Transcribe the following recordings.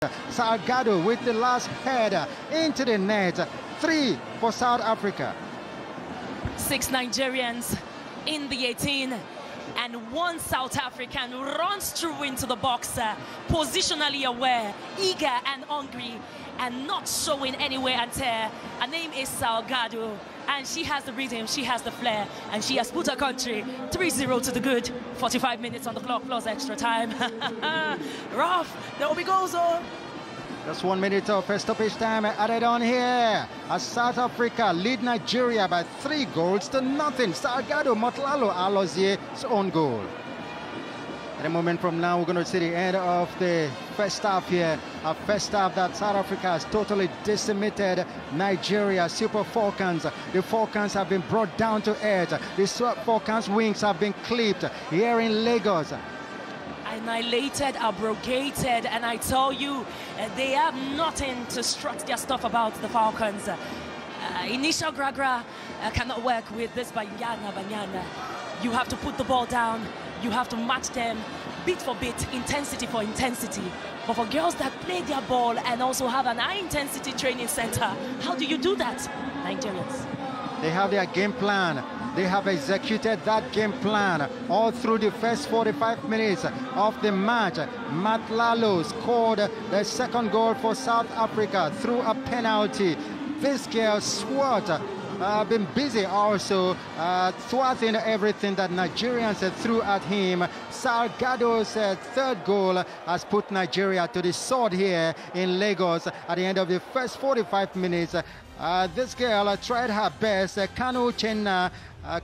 Salgado with the last header into the net. 3 for South Africa. 6 Nigerians in the 18, and 1 South African runs through into the box, positionally aware, eager and hungry, and not showing any wear and tear. Her name is Salgado, and she has the rhythm, she has the flair, and she has put her country 3-0 to the good. 45 minutes on the clock plus extra time. Rough, there will be goals on. Just 1 minute of stoppage time added on here as South Africa lead Nigeria by 3 goals to nothing. Salgado Motlalo Alozie's own goal. At a moment from now, we're going to see the end of the first half here. A first half that South Africa has totally decimated Nigeria. Super Falcons. The Falcons have been brought down to earth. The Falcons' wings have been clipped here in Lagos. Annihilated, abrogated, and I tell you, they have nothing to strut their stuff about, the Falcons. Initial Gragra cannot work with this Banyana. You have to put the ball down, you have to match them bit for bit, intensity for intensity. But for girls that play their ball and also have an high-intensity training center, how do you do that, Nigerians? They have their game plan. They have executed that game plan all through the first 45 minutes of the match. Motlalo scored the second goal for South Africa through a penalty. This girl, Swart, been busy also thwarting everything that Nigerians threw at him. Salgado's third goal has put Nigeria to the sword here in Lagos at the end of the first 45 minutes. This girl tried her best. Kanu Chenna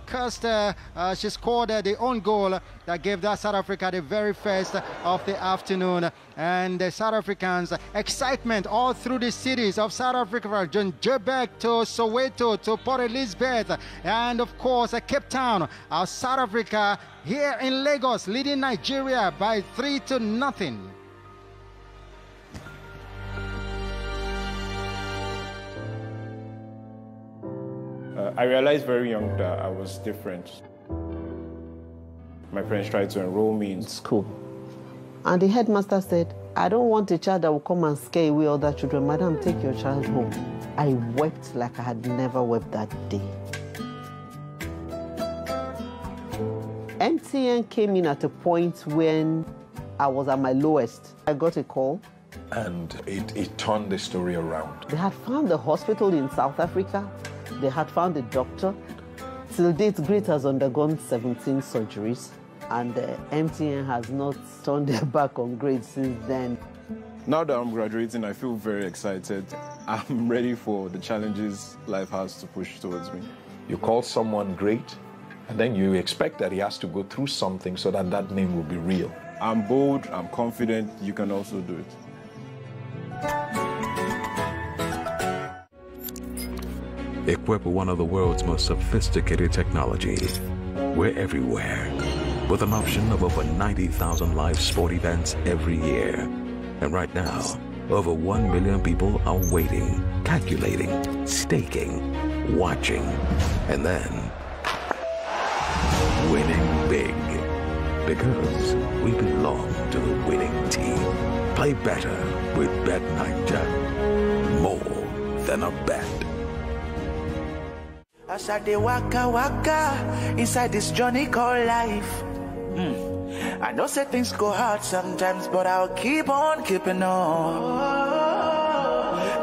cursed. She scored the own goal that gave that South Africa the very first of the afternoon. And the South Africans, excitement all through the cities of South Africa, from Joburg to Soweto to Port Elizabeth, and of course Cape Town. South Africa here in Lagos leading Nigeria by 3-0. I realized very young that I was different. My parents tried to enroll me in school. And the headmaster said, I don't want a child that will come and scare away other children. Madam, take your child home. I wept like I had never wept that day. MTN came in at a point when I was at my lowest. I got a call. And it turned the story around. They had found a hospital in South Africa. They had found a doctor. Till date, Great has undergone 17 surgeries, and MTN has not turned their back on Great since then. Now that I'm graduating, I feel very excited. I'm ready for the challenges life has to push towards me. You call someone great, and then you expect that he has to go through something so that that name will be real. I'm bold, I'm confident, you can also do it. Equipped with one of the world's most sophisticated technology, we're everywhere, with an option of over 90,000 live sport events every year. And right now, over 1 million people are waiting, calculating, staking, watching, and then winning big. Because we belong to the winning team. Play better with BetNiger. More than a bet. As I dey waka inside this journey called life. I know say things go hard sometimes, but I'll keep on keeping on.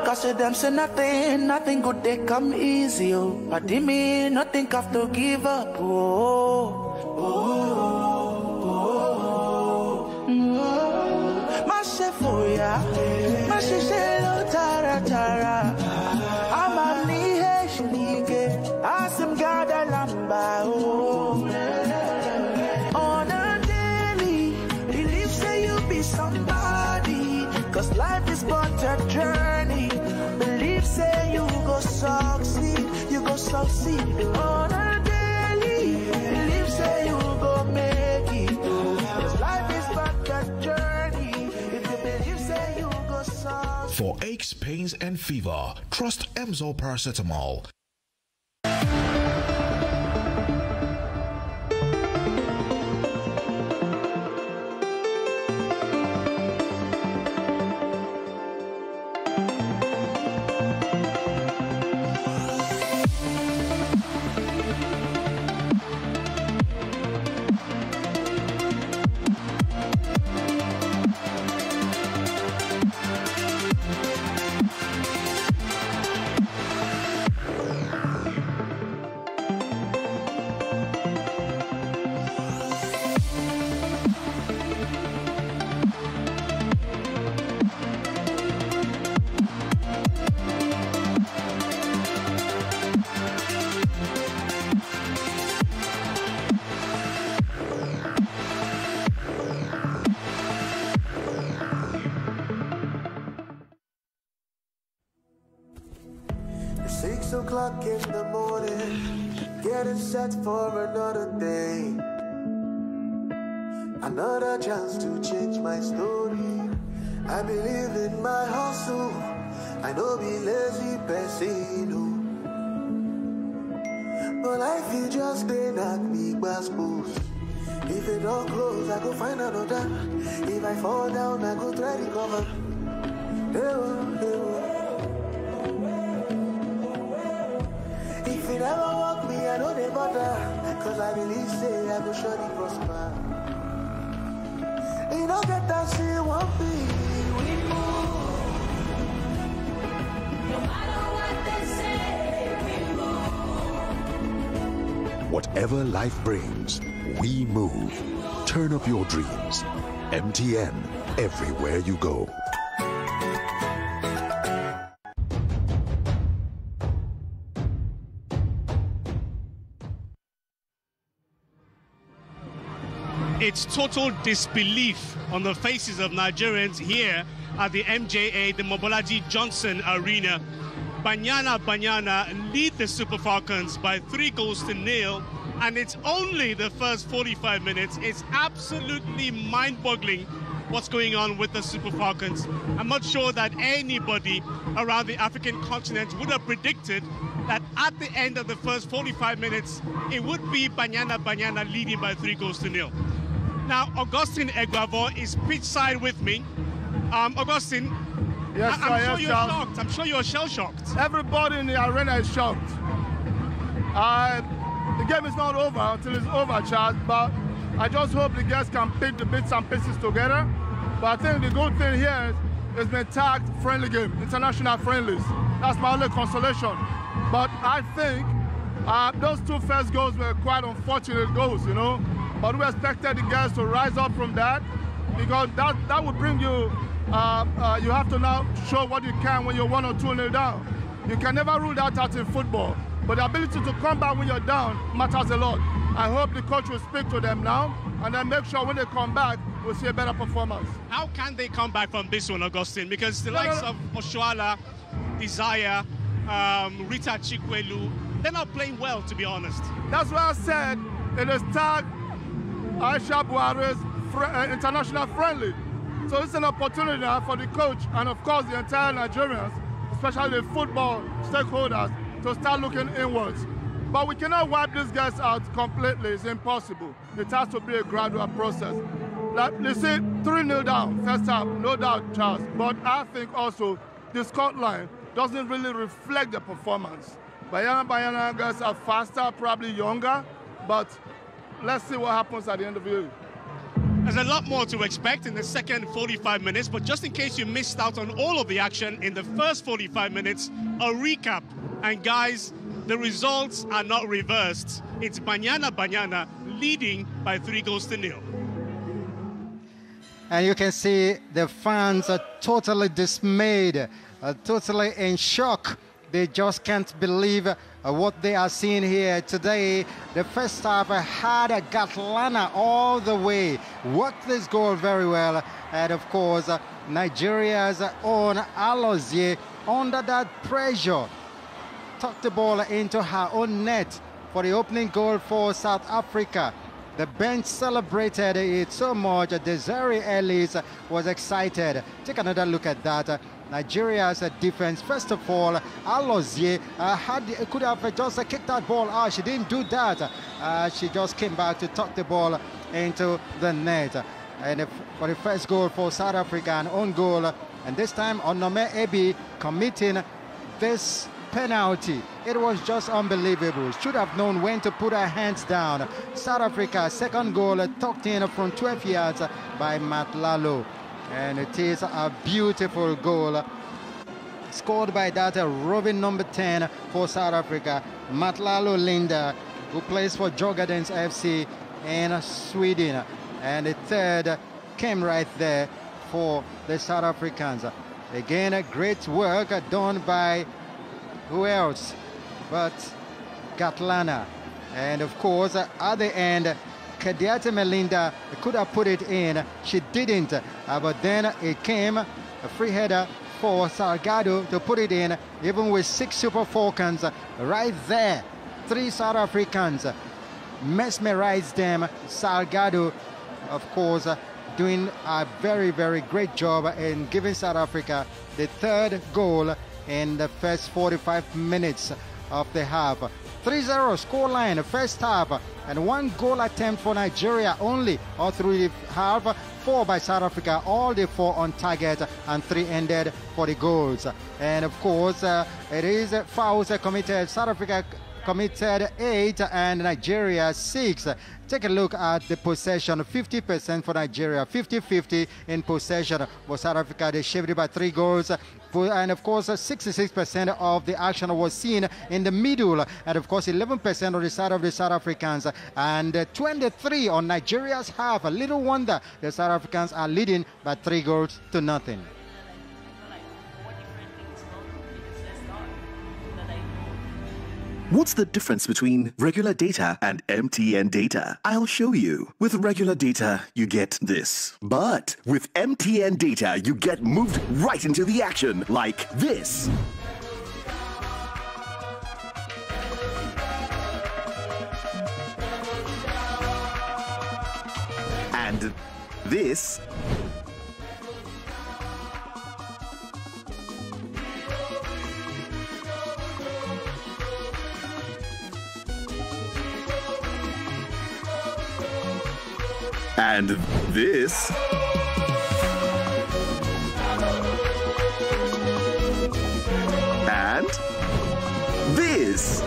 Cause to them say nothing good they come easy. But to me, nothing have to give up. Mashe foya, mashe shelo tara tara. I'm Asim gada lamba on a daily, believe say you be somebody. Cause life is but a journey. Believe say you go succeed. On a daily, believe say you go make it. Cause life is but a journey. If you believe say you go succeed. For aches, pains and fever, trust Emzor Paracetamol. 6 o'clock in the morning, getting set for another day. Another chance to change my story. I believe in my hustle. I know be lazy person. But life is just they knock me basketballs. If it don't close, I go find another. If I fall down, I go try to recover. If it ever walk me, I know they bother. Cause I believe say I go surely prosper. You don't get that shit won't be. We move. No matter what they say, we move. Whatever life brings, we move. Turn up your dreams. MTN, everywhere you go. It's total disbelief on the faces of Nigerians here at the MJA, the Mobolaji Johnson Arena. Banyana lead the Super Falcons by 3-0, and it's only the first 45 minutes. It's absolutely mind-boggling what's going on with the Super Falcons. I'm not sure that anybody around the African continent would have predicted that at the end of the first 45 minutes, it would be Banyana leading by 3-0. Now, Augustine Eguavoen is pitchside with me. Augustine, yes, I'm sure you're shocked. I'm sure you're shell-shocked. Everybody in the arena is shocked. The game is not over until it's over, Charles, but I just hope the guys can pick the bits and pieces together. But I think the good thing here is it's been tagged friendly game, international friendlies. That's my only consolation. But I think those two first goals were quite unfortunate goals, you know. But we expected the guys to rise up from that, because that would bring you, you have to now show what you can when you're 1 or 2-0 down. You can never rule that out in football, but the ability to come back when you're down matters a lot. I hope the coach will speak to them now, and then make sure when they come back, we'll see a better performance. How can they come back from this one, Augustine? Because the likes of Oshoala, Desire, Rita Chikwelu, they're not playing well, to be honest. That's why I said it is tagged Aisha Buhari's international friendly. So it's an opportunity now for the coach and of course the entire Nigerians, especially the football stakeholders, to start looking inwards. But we cannot wipe these guys out completely. It's impossible. It has to be a gradual process. Like you see, 3-0 down, first half, no doubt, Charles. But I think also the score line doesn't really reflect the performance. Banyana guys are faster, probably younger, but let's see what happens at the end of the year. There's a lot more to expect in the second 45 minutes, but just in case you missed out on all of the action in the first 45 minutes, a recap. And guys, the results are not reversed. It's Banyana leading by 3-0. And you can see the fans are totally dismayed, totally in shock. They just can't believe what they are seeing here today. The first half had Gatlana all the way, worked this goal very well, and of course Nigeria's own Alozie, under that pressure, tucked the ball into her own net for the opening goal for South Africa. The bench celebrated it so much. Desiree Ellis was excited. Take another look at that. Nigeria's defense. First of all, Alozie could have just kicked that ball out. She didn't do that. She just came back to tuck the ball into the net. And for the first goal for South Africa, an own goal. And this time, Onome Ebi committing this penalty. It was just unbelievable. Should have known when to put her hands down. South Africa, second goal tucked in from 12 yards by Matt Lalo. And it is a beautiful goal scored by that roving number 10 for South Africa, Matlalo Linda, who plays for Djurgårdens FC in Sweden. And the third came right there for the South Africans. Again, great work done by who else but Gatlana. And of course, at the end, Kadiate Melinda could have put it in. She didn't, but then it came a free header for Salgado to put it in, even with 6 Super Falcons right there. 3 South Africans mesmerized them. Salgado, of course, doing a very, very great job in giving South Africa the 3rd goal in the first 45 minutes of the half. 3-0 scoreline first half, and 1 goal attempt for Nigeria only all through the half. 4 by South Africa, all the 4 on target, and 3 ended for the goals. And of course, it is fouls committed. South Africa committed 8 and Nigeria 6. Take a look at the possession, 50% for Nigeria, 50-50 in possession for South Africa. They shaved it by 3 goals. And of course, 66% of the action was seen in the middle. And of course, 11% on the side of the South Africans and 23 on Nigeria's half. A little wonder the South Africans are leading by 3 goals to nothing. What's the difference between regular data and MTN data? I'll show you. With regular data, you get this. But with MTN data, you get moved right into the action, like this. And this. And this. And this.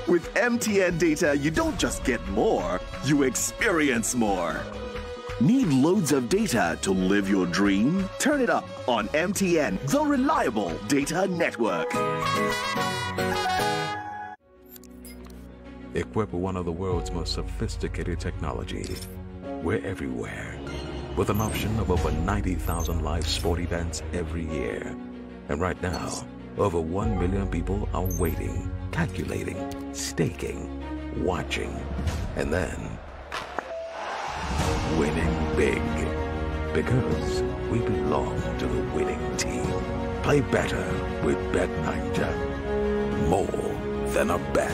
With MTN data, you don't just get more, you experience more. Need loads of data to live your dream? Turn it up on MTN, the reliable data network. Equipped with one of the world's most sophisticated technology, we're everywhere, with an option of over 90,000 live sport events every year. And right now, over 1 million people are waiting, calculating, staking, watching, and then winning big. Because we belong to the winning team. Play better with Bet9. More than a bet.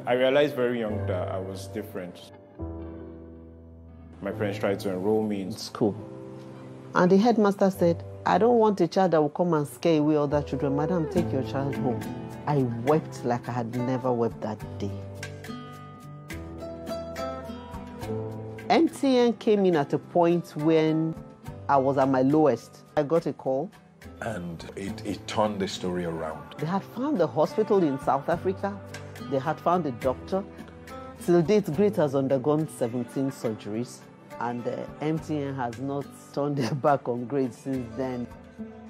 I realized very young that I was different. My parents tried to enroll me in school. And the headmaster said, I don't want a child that will come and scare away other children. Madam, take your child home. I wept like I had never wept that day. MTN came in at a point when I was at my lowest. I got a call. And it turned the story around. They had found a hospital in South Africa. They had found a doctor. Till date, Great has undergone 17 surgeries, and MTN has not turned their back on Great since then.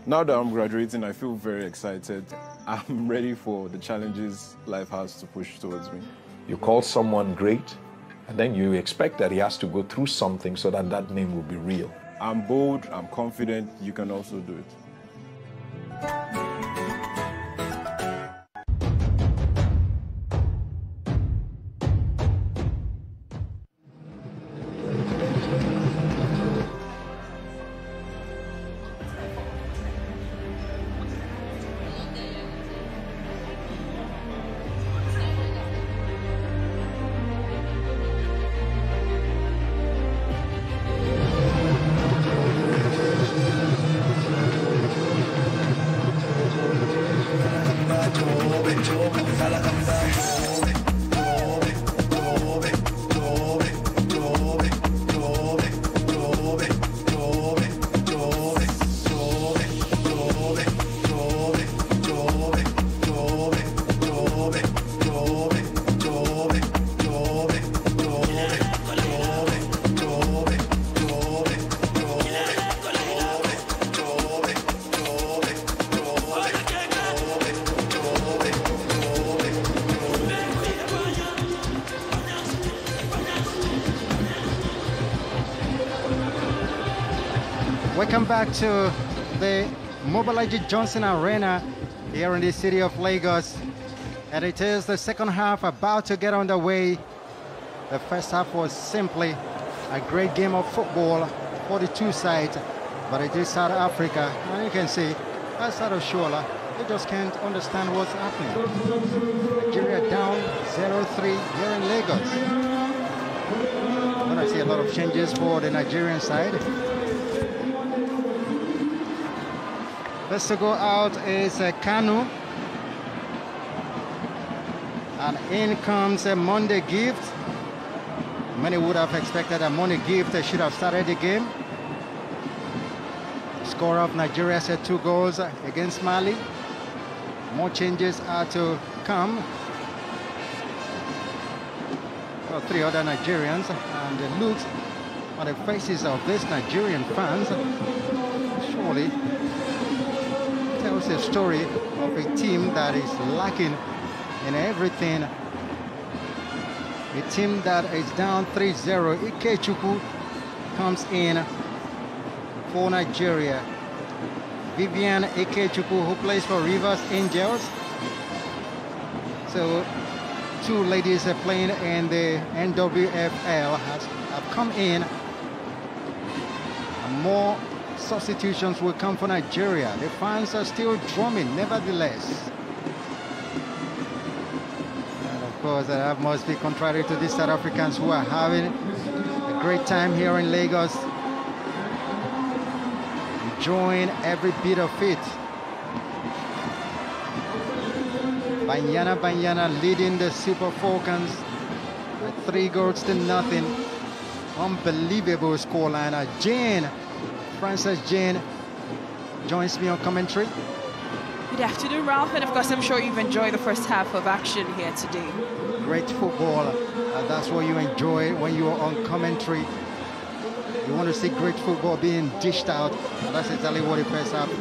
Now that I'm graduating, I feel very excited. I'm ready for the challenges life has to push towards me. You call someone great, and then you expect that he has to go through something so that that name will be real. I'm bold, I'm confident, you can also do it. Welcome back to the Mobolaji Johnson Arena here in the city of Lagos. And it is the second half about to get underway. The first half was simply a great game of football 42 sides, but it is South Africa. And you can see, outside of Shola, they just can't understand what's happening. Nigeria down 0-3 here in Lagos. I'm going to see a lot of changes for the Nigerian side. First to go out is Kanu. And in comes a Monday Gift. Many would have expected that Monday Gift should have started the game. Scorer of Nigeria set 2 goals against Mali. More changes are to come. Well, 3 other Nigerians, and it looks on the faces of these Nigerian fans surely tells a story of a team that is lacking in everything. A team that is down 3-0. Ikechukwu comes in for Nigeria. Vivian Ikechukwu, who plays for Rivers Angels. So 2 ladies are playing in the NWFL have come in. And more substitutions will come for Nigeria. The fans are still drumming, nevertheless. And of course, that must be contrary to the South Africans who are having a great time here in Lagos, enjoying every bit of it. Banyana leading the Super Falcons with 3-0. Unbelievable scoreline. Frances Jane joins me on commentary. Good afternoon, Ralph, and of course I'm sure you've enjoyed the first half of action here today. Great football. That's what you enjoy when you are on commentary. You want to see great football being dished out. That's exactly what the first half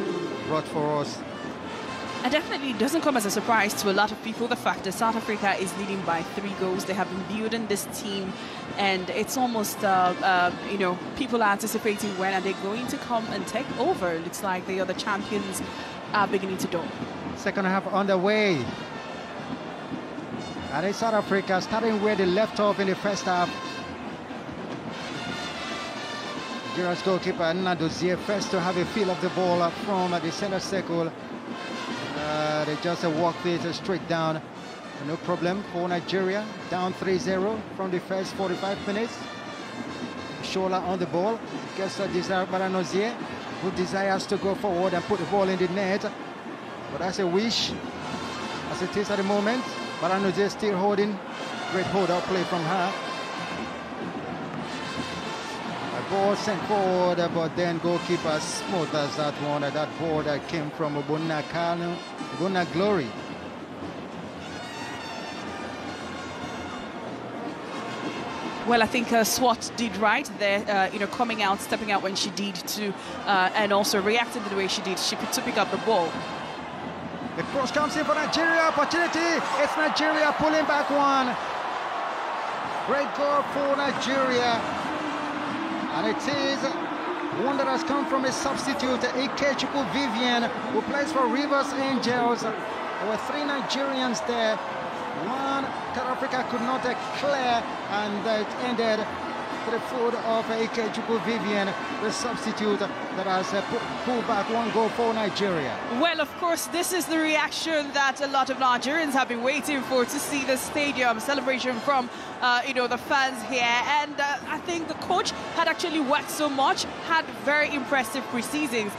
brought for us. And definitely it doesn't come as a surprise to a lot of people, the fact that South Africa is leading by 3 goals. They have been building this team, and it's almost, you know, people are anticipating when are they going to come and take over. It looks like the other champions are beginning to dawn. Second half underway. And it's South Africa starting where they left off in the first half. Nigeria's goalkeeper Nnadozie first to have a feel of the ball from the center circle. They just walked it straight down. No problem for Nigeria. Down 3-0 from the first 45 minutes. Shola on the ball. Gets Desire Baranozie, who desires to go forward and put the ball in the net. But that's a wish, as it is at the moment. Baranozie still holding. Great hold-up play from her. Ball sent forward, but then goalkeeper smothers that one. That ball that came from Ubunna Glory. Well, I think Swat did right there, you know, coming out, stepping out when she did to, and also reacting the way she did. She to pick up the ball. The cross comes in for Nigeria. Opportunity. It's Nigeria pulling back one. Great goal for Nigeria. And it is one that has come from a substitute, Ikechukwu Vivian, who plays for Rivers Angels. There were 3 Nigerians there. One South Africa could not clear, and it ended to the foot of Ikechukwu Vivian, the substitute that has pulled back 1 goal for Nigeria. Well, of course, this is the reaction that a lot of Nigerians have been waiting for, to see the stadium celebration from you know, the fans here. And I think the coach had actually worked so much, had very impressive pre-seasons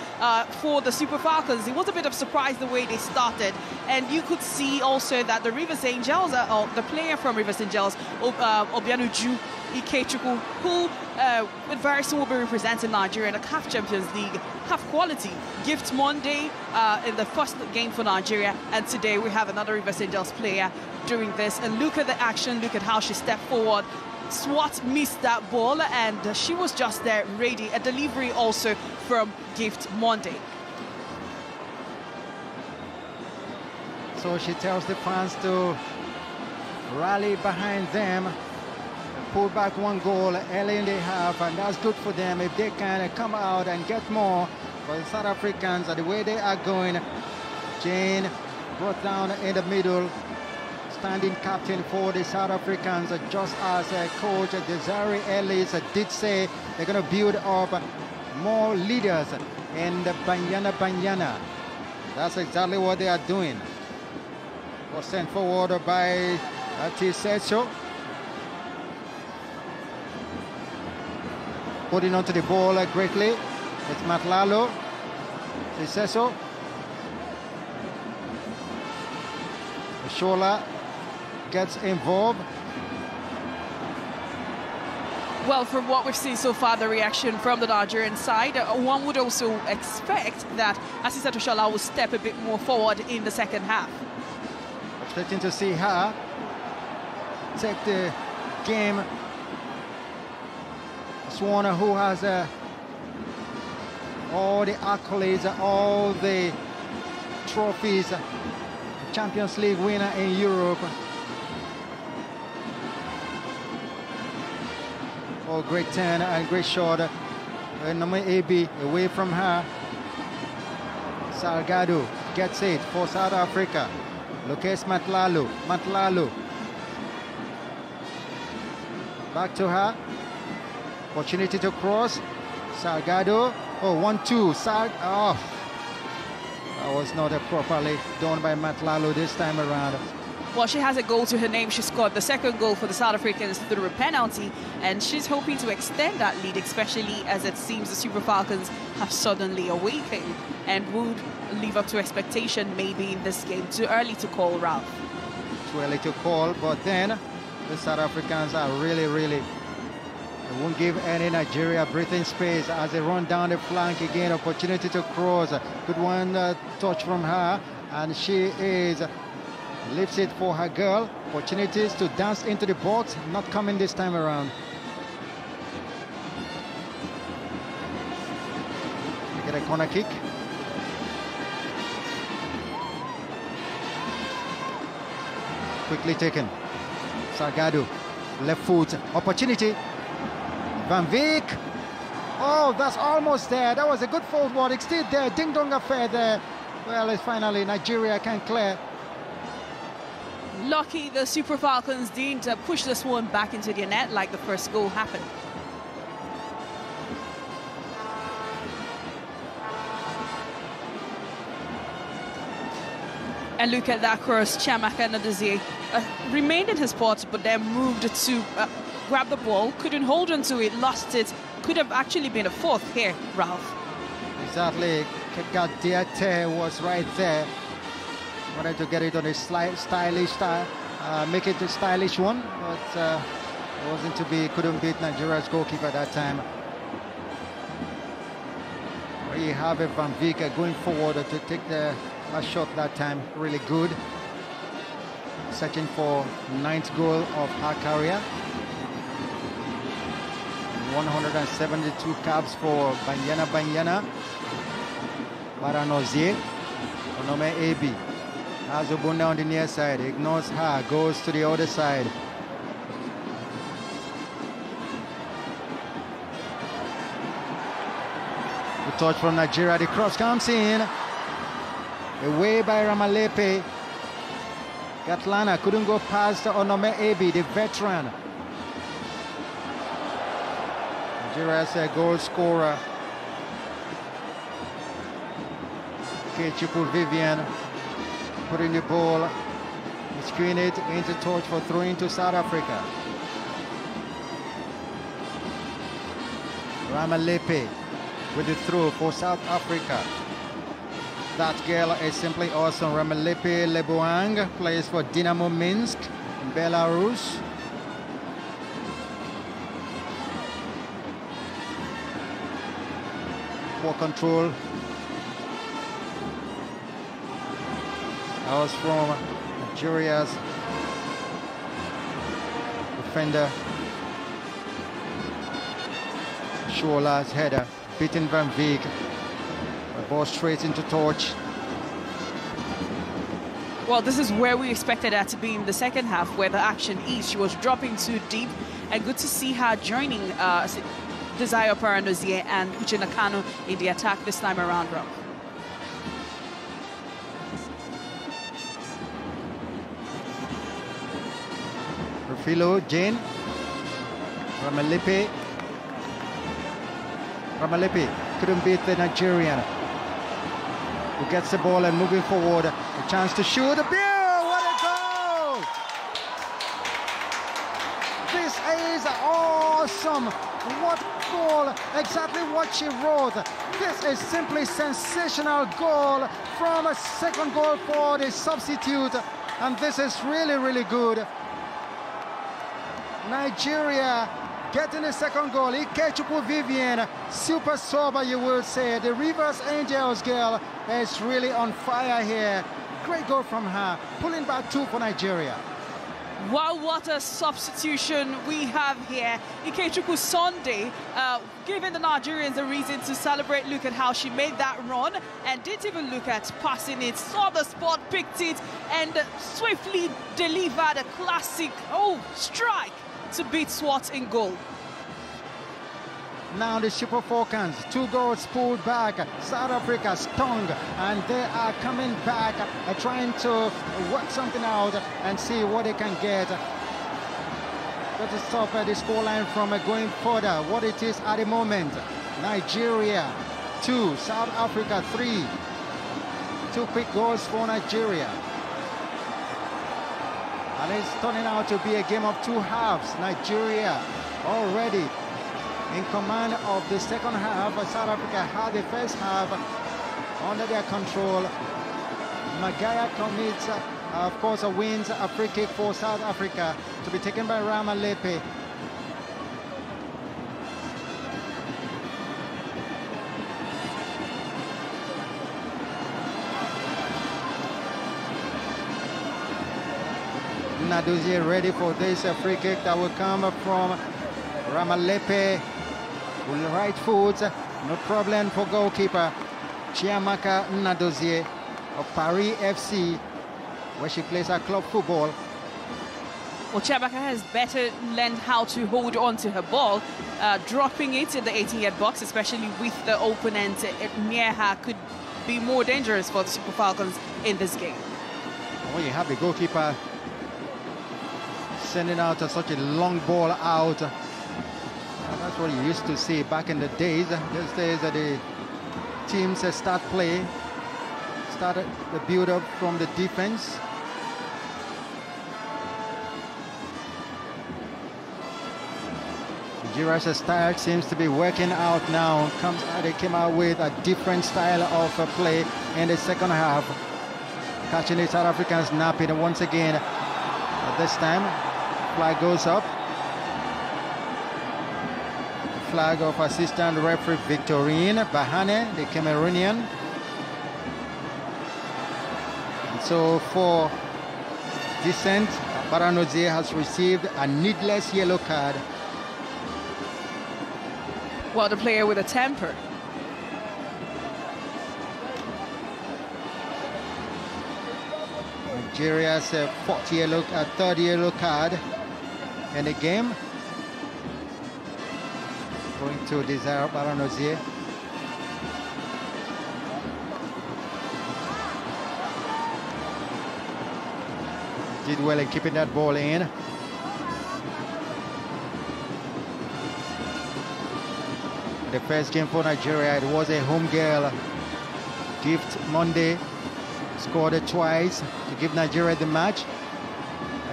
for the Super Falcons. It was a bit of surprise the way they started, and you could see also that the Rivers Angels, the player from Rivers Angels, Obianuju Ikechukwu, who very soon will be representing Nigeria in the CAF Champions League, CAF quality. Gift Monday in the first game for Nigeria, and today we have another Rivers Angels player doing this. And look at the action, look at how she stepped forward. Swat missed that ball, and she was just there ready. A delivery also from Gift Monday. So she tells the fans to rally behind them. Pull back 1 goal early in the half, and that's good for them if they can come out and get more. But the South Africans, the way they are going, Jane brought down in the middle, outstanding captain for the South Africans, just as Coach Desiree Ellis did say they're going to build up more leaders in the Banyana. That's exactly what they are doing. Was sent forward by Tiseso. Putting onto the ball greatly. It's Matlalo. Tiseso. Shola gets involved. Well, from what we've seen so far, the reaction from the Nigerian side, one would also expect that Asisat Oshola will step a bit more forward in the second half. Expecting to see her take the game. Swana, who has all the accolades, all the trophies, Champions League winner in Europe. Oh, great turn and great shot. Number AB away from her. Salgado gets it for South Africa. Lucas Matlalo. Matlalo. Back to her. Opportunity to cross. Salgado. Oh, 1-2. Oh. That was not properly done by Matlalo this time around. Well, she has a goal to her name. She scored the second goal for the South Africans through a penalty, and she's hoping to extend that lead, especially as it seems the Super Falcons have suddenly awakened and would live up to expectation maybe in this game. Too early to call, Ralph. Too early to call, but then the South Africans are really, they won't give any Nigeria breathing space as they run down the flank again. Opportunity to cross. Good one touch from her, and she lifts it for her girl. Opportunities to dance into the box, not coming this time around. Get a corner kick. Quickly taken. Salgado, left foot, opportunity. Van Beek. Oh, that's almost there. That was a good forward. It's still there. Ding dong affair there. Well, it's finally Nigeria can clear. Lucky the Super Falcons didn't push this one back into the net like the first goal happened. And look at that cross. Chiamaka Nnadozie remained in his spot, but then moved to grab the ball, couldn't hold on to it, lost it. Could have actually been a fourth here, Ralph. Exactly. Gadiate was right there. Wanted to get it on a stylish style, make it a stylish one, but it wasn't to be. Couldn't beat Nigeria's goalkeeper at that time. We have a Van Beek going forward to take the last shot that time. Really good. Searching for 9th goal of her career. 172 caps for Banyana. Baranozie. Onome AB. Has Obunda on the near side, ignores her, goes to the other side. The touch from Nigeria, the cross comes in. Away by Ramalepe. Gatlana couldn't go past Onome Ebi, the veteran. Nigeria's a goal scorer. Kechipu Vivian putting the ball, screen it into touch for throwing to South Africa. Ramalepe with the throw for South Africa. That girl is simply awesome. Ramalepe Leboang plays for Dynamo Minsk in Belarus. For control. That was from Nigeria's defender. Shola's header, beating Van Beek. The ball straight into touch. Well, this is where we expected her to be in the second half, where the action is. She was dropping too deep, and good to see her joining Desire Paranozie and Uche Nakano in the attack this time around, Rob. Philo, Jane. Ramalepe couldn't beat the Nigerian, who gets the ball and moving forward. A chance to shoot. What a goal! This is awesome. What goal! Exactly what she wrote. This is simply sensational goal from a second goal for the substitute, and this is really, really good. Nigeria getting the second goal. Ikechukwu Vivian, super sober, you would say. The Rivers Angels girl is really on fire here. Great goal from her, pulling back 2 for Nigeria. Wow, what a substitution we have here. Ikechukwu Sunday, giving the Nigerians a reason to celebrate. Look at how she made that run and didn't even look at passing it. Saw the spot, picked it, and swiftly delivered a classic, strike to beat Swart in goal. Now the Super Falcons, 2 goals pulled back. South Africa stung, and they are coming back, trying to work something out and see what they can get. Got to stop the scoreline from going further. What it is at the moment: Nigeria 2, South Africa 3. 2 quick goals for Nigeria. And it's turning out to be a game of 2 halves. Nigeria already in command of the second half. South Africa had the first half under their control. Magaya commits, of course, wins a free kick for South Africa to be taken by Ramalepe. Nadozie ready for this free kick that will come from Ramalepe. With the right foot, no problem for goalkeeper Chiamaka Nadozie of Paris FC, where she plays her club football. Well, Chiamaka has better learned how to hold on to her ball, dropping it in the 18-yard box, especially with the opponent near her, could be more dangerous for the Super Falcons in this game. When you have the goalkeeper sending out such a long ball out, that's what you used to see back in the days. These days the teams start playing, started the build-up from the defense. Nigeria's style seems to be working out now. They came out with a different style of play in the second half, catching the South Africans napping once again. At this time, flag goes up. Flag of assistant referee Victorine Bahane, the Cameroonian. And so for dissent, Baranozie has received a needless yellow card. Well, the player with a temper. Nigeria's third yellow card in the game, going to Desire Baranozie. Did well in keeping that ball in. The first game for Nigeria, it was a home girl. Gift Monday scored it twice to give Nigeria the match.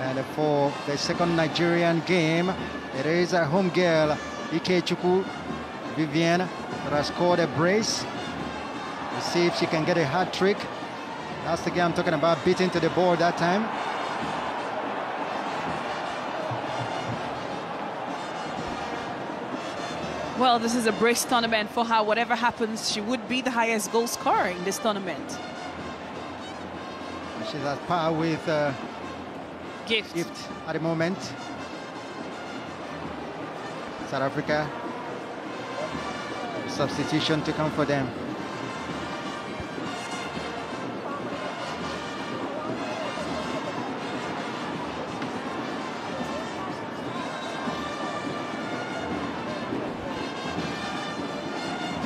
And for the second Nigerian game, it is a home girl, Ikechukwu Vivian, that has scored a brace. We'll see if she can get a hat trick. That's the game I'm talking about, beating to the ball that time. Well, this is a brace tournament for her. Whatever happens, she would be the highest goal scorer in this tournament. She's at par with Gift at the moment. South Africa, substitution to come for them.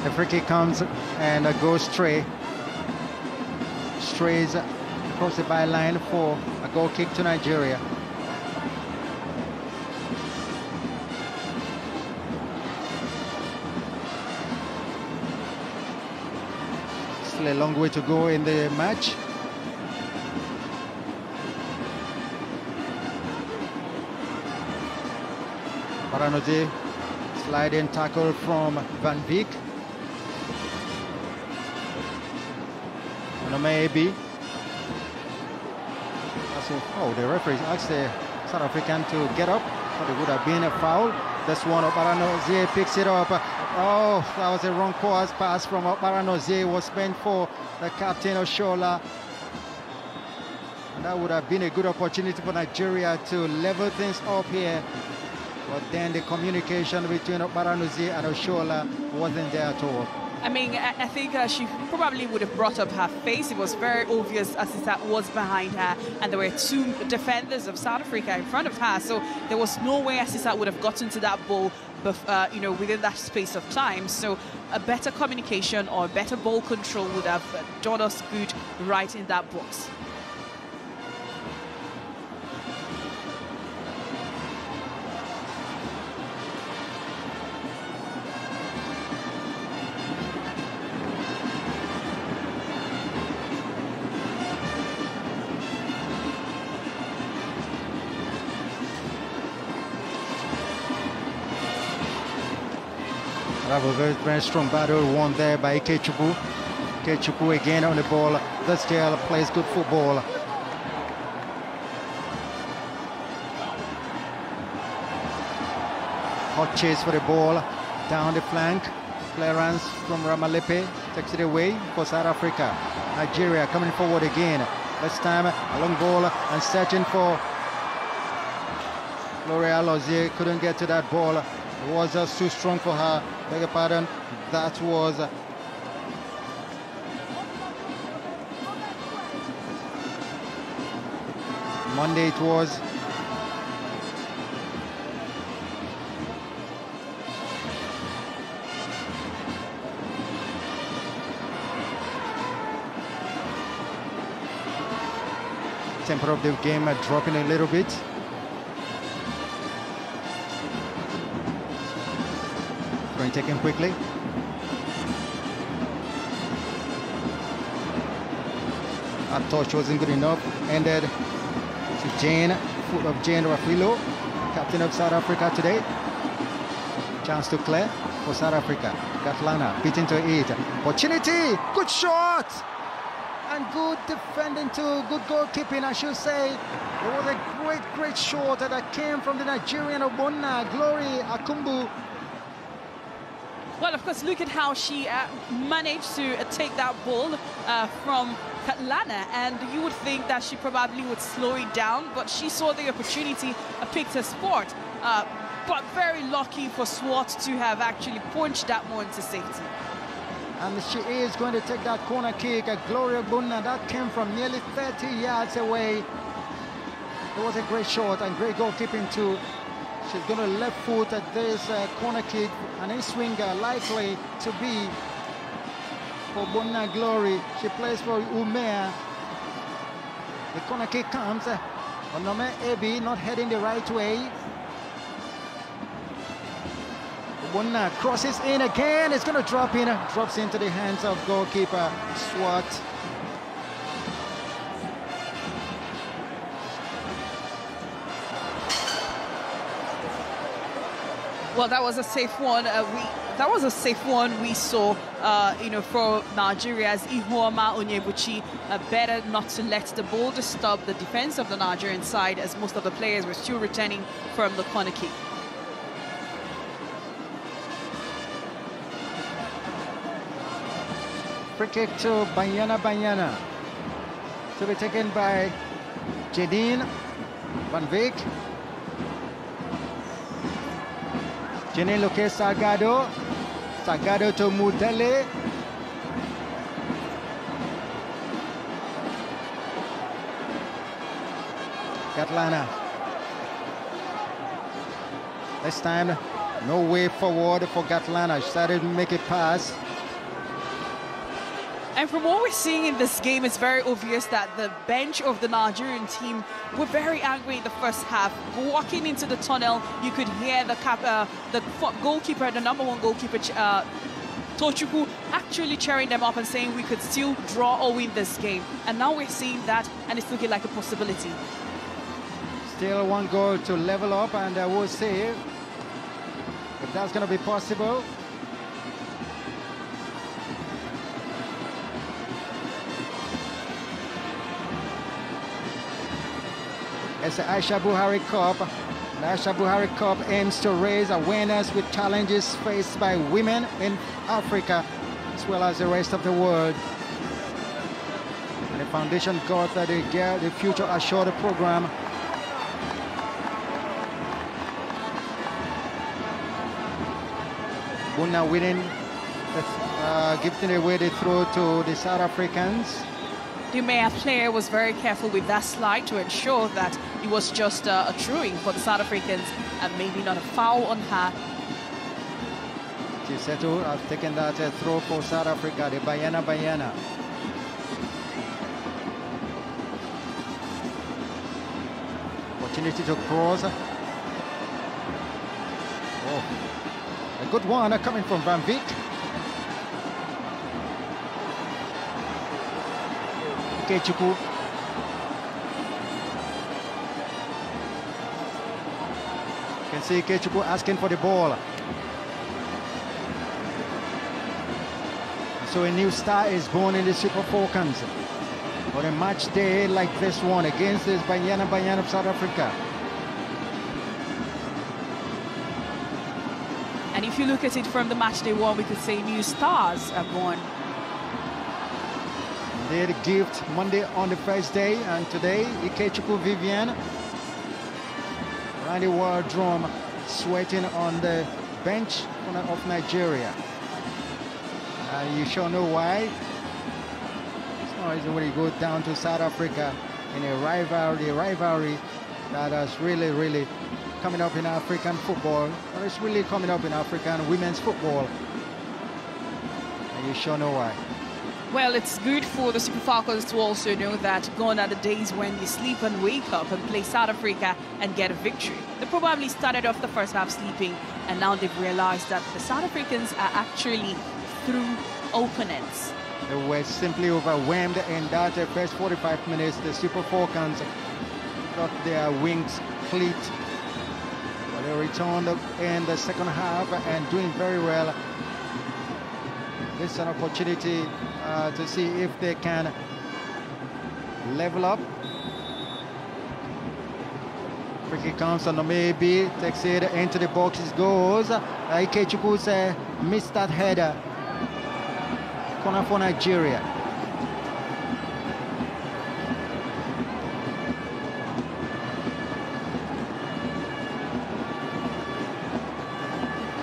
The free kick comes and goes straight. Strays across the byline for a goal kick to Nigeria. Still a long way to go in the match. Baranose, sliding tackle from Van Beek. Maybe. Oh, the referee asked the South African to get up, but it would have been a foul. This one, Baranose picks it up. Oh, that was a wrong pass from Baranose. Was meant for the captain Oshola. And that would have been a good opportunity for Nigeria to level things up here. But then the communication between Baranose and Oshola wasn't there at all. I mean, I think she probably would have brought up her face. It was very obvious Asisat was behind her, and there were two defenders of South Africa in front of her. So there was no way Asisat would have gotten to that ball, you know, within that space of time. So a better communication or better ball control would have done us good right in that box. That was a very strong battle won there by Ikechukwu. Ikechukwu again on the ball. This girl plays good football. Hot chase for the ball down the flank. Clearance from Ramalepe takes it away for South Africa. Nigeria coming forward again. This time a long ball and searching for Gloria Lozier. Couldn't get to that ball. It was just too strong for her. Beg your pardon. That was Monday. It was. Tempo of the game dropping a little bit. Going taken quickly. That touch wasn't good enough. Ended to Jane, foot of Jane Rafilo, captain of South Africa today. Chance to clear for South Africa. Gatlana beat into it. Opportunity, good shot! And good defending too, good goalkeeping I should say. It was a great shot that came from the Nigerian Obonna, Glory Akumbu. Well, of course, look at how she managed to take that ball from Katlana, and you would think that she probably would slow it down, but she saw the opportunity, picked her spot. But very lucky for Swart to have actually punched that one into safety. And she is going to take that corner kick. Gloria Bunna, that came from nearly 30 yards away. It was a great shot and great goalkeeping too. She's going to left foot at this corner kick, and a swinger likely to be for Bunna Glory. She plays for Umea. The corner kick comes. Onome Ebi not heading the right way. Bunna crosses in again. It's going to drop in. Drops into the hands of goalkeeper Swart. Well, that was a safe one. That was a safe one we saw, you know, for Nigeria's Ihuoma Onyebuchi. Better not to let the ball disturb the defense of the Nigerian side, as most of the players were still returning from the corner kick. Free kick to Banyana. To be taken by Jadine Van Beek. Jenny Luque Salgado to Mudele. Gatlana. This time, no way forward for Gatlana. She started to make a pass. And from what we're seeing in this game, it's very obvious that the bench of the Nigerian team were very angry in the first half. Walking into the tunnel, you could hear the goalkeeper, the #1 goalkeeper, Tochukwu actually cheering them up and saying we could still draw or win this game. And now we're seeing that, and it's looking like a possibility. Still one goal to level up, and we'll see if that's going to be possible. It's the Aisha Buhari Cup. The Aisha Buhari Cup aims to raise awareness with challenges faced by women in Africa as well as the rest of the world. And the foundation got the Future Assured program. Buna winning, giving away the throw to the South Africans. The Maya player was very careful with that slide to ensure that it was just a throwing for the South Africans and maybe not a foul on her. Chiseto has taken that throw for South Africa, the Banyana. Opportunity to cross. Oh, a good one coming from Van Beek. Ikechukwu. You can see Ikechukwu asking for the ball. So a new star is born in the Super Falcons on a match day like this one against this Banyana of South Africa. And if you look at it from the match day one, we could say new stars are born. They had a gift Monday on the first day, and today Ikechukwu Vivian, Randy Wardrum sweating on the bench of Nigeria. You sure know why. It's not easy when you go down to South Africa in a rivalry that is really coming up in African football, or it's really coming up in African women's football. And you sure know why. Well, it's good for the Super Falcons to also know that gone are the days when you sleep and wake up and play South Africa and get a victory. They probably started off the first half sleeping, and now they've realized that the South Africans are actually through opponents. They were simply overwhelmed in that first 45 minutes. The Super Falcons got their wings clipped. But they returned in the second half and doing very well. This is an opportunity to see if they can level up. Free kick comes on maybe, takes it into the box, it goes. Ikechukwu missed that header. Corner for Nigeria.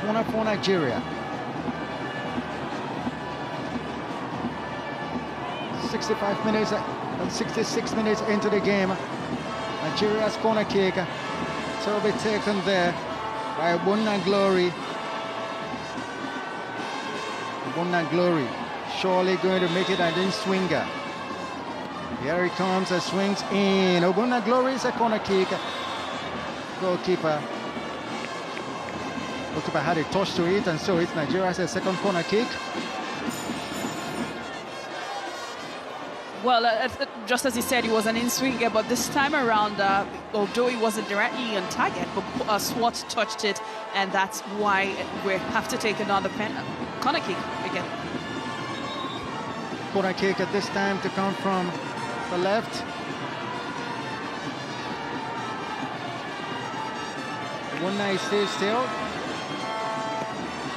Corner for Nigeria. 65 minutes and 66 minutes into the game. Nigeria's corner kick to be taken there by Bunna Glory. Bunna Glory surely going to make it and then swinger. Here he comes, swings in. Bunna Glory is a corner kick. Goalkeeper had a touch to it, and so it's Nigeria's second corner kick. Well, just as he said, he was an in-swinger, but this time around, although he wasn't directly on target, but Swart touched it, and that's why we have to take another corner kick again. Corner kick at this time to come from the left. Bunna is still.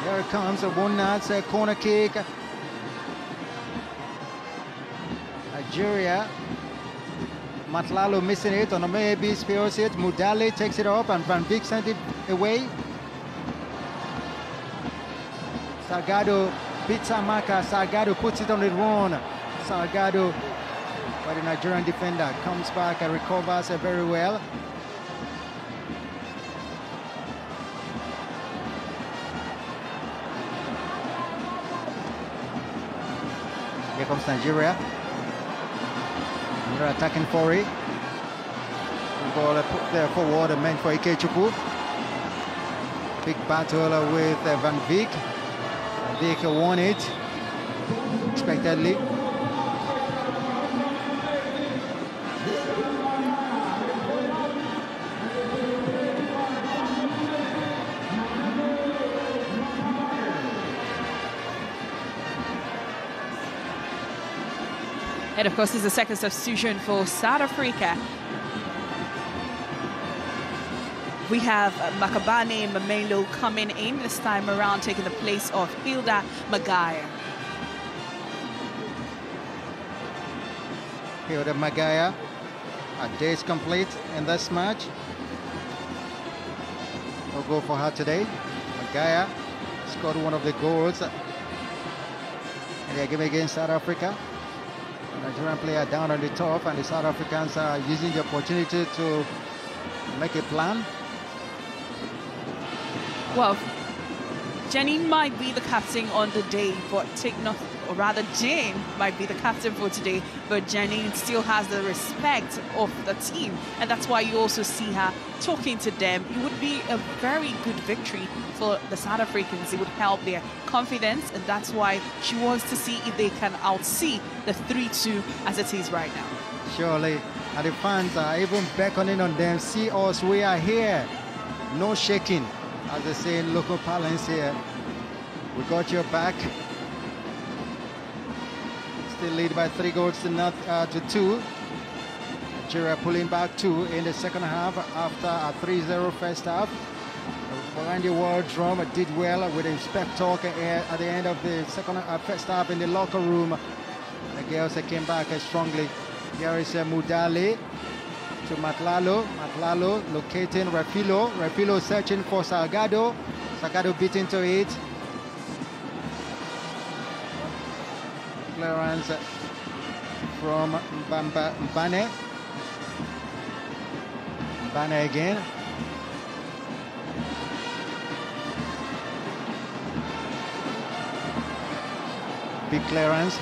Here it comes, Bunna's corner kick. Nigeria, Matlalo missing it, on maybe spills it, Mudale takes it up, and Van Beek sent it away. Salgado beats Amaka, Salgado puts it on the run. Salgado, but the Nigerian defender comes back and recovers very well. Here comes Nigeria. They're attacking for it. Ball put there forward, meant for Ikechukwu. Big battle with Van Beek. Vic won it expectedly. And of course, this is the second substitution for South Africa. We have Makabane Mamelo coming in this time around, taking the place of Hilda Magaya. Hilda Magaya, a day's complete in this match. No goal for her today. Magaya scored one of the goals in the game against South Africa. Nigerian player down on the top, and the South Africans are using the opportunity to make a plan. Well, Janine might be the captain on the day, but Jane might be the captain for today, but Janine still has the respect of the team, and that's why you also see her talking to them. It would be a very good victory for the South Africans. It would help their confidence, and that's why she wants to see if they can outsee the 3-2 as it is right now. Surely, and the fans are even beckoning on them. See us, we are here. No shaking, as they say in local parlance here. We got your back. Still lead by 3 goals to 2. Nigeria pulling back 2 in the second half after a 3-0 first half. Behind the world drum did well with a pep talk at the end of the first half in the locker room. The girls came back strongly. Here is Mudale to Matlalo. Matlalo locating Refilo. Refilo searching for Salgado. Salgado beat into it. Clearance from Mbane. Mbane again. Big clearance.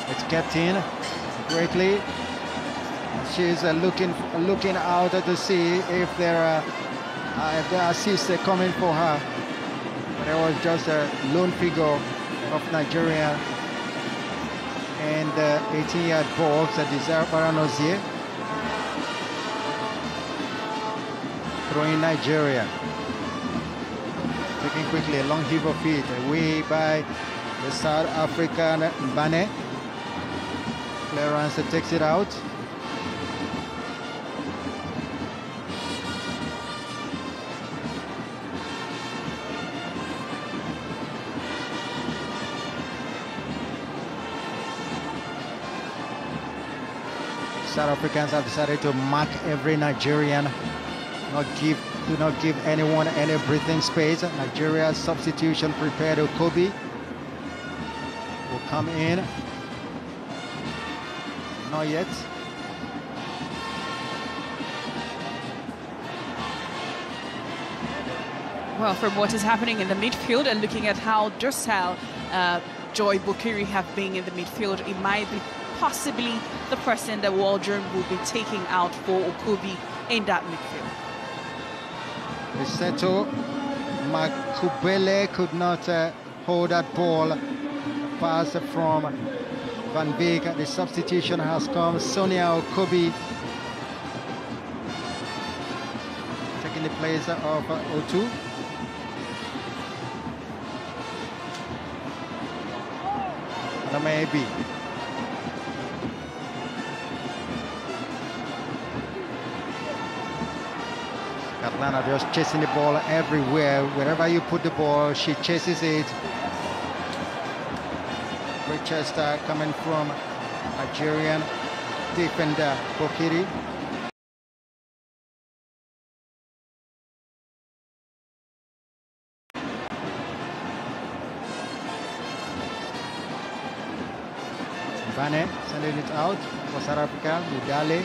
It's kept in greatly. She's looking out to see if there are assists coming for her. There was just a lone figure of Nigeria and 18-yard box at Desire Baranozie. Throwing Nigeria. Taking quickly a long heave of feet away by the South African Mbane. Clearance takes it out. South Africans have decided to mark every Nigerian, do not give anyone any breathing space. Nigeria's substitution prepared. Okobi will come in. Not yet. Well, from what is happening in the midfield and looking at how docile Joy Bukiri have been in the midfield, it might be possibly the person that Waldron will be taking out for Okobi in that midfield. Riseto Makubele could not hold that ball. Pass from Van Beek. The substitution has come. Sonia Okobi taking the place of O2. Maybe. Katlana just chasing the ball everywhere. Wherever you put the ball, she chases it. Richester coming from Nigerian defender Bokiri. Mbane sending it out for South Africa. Mudale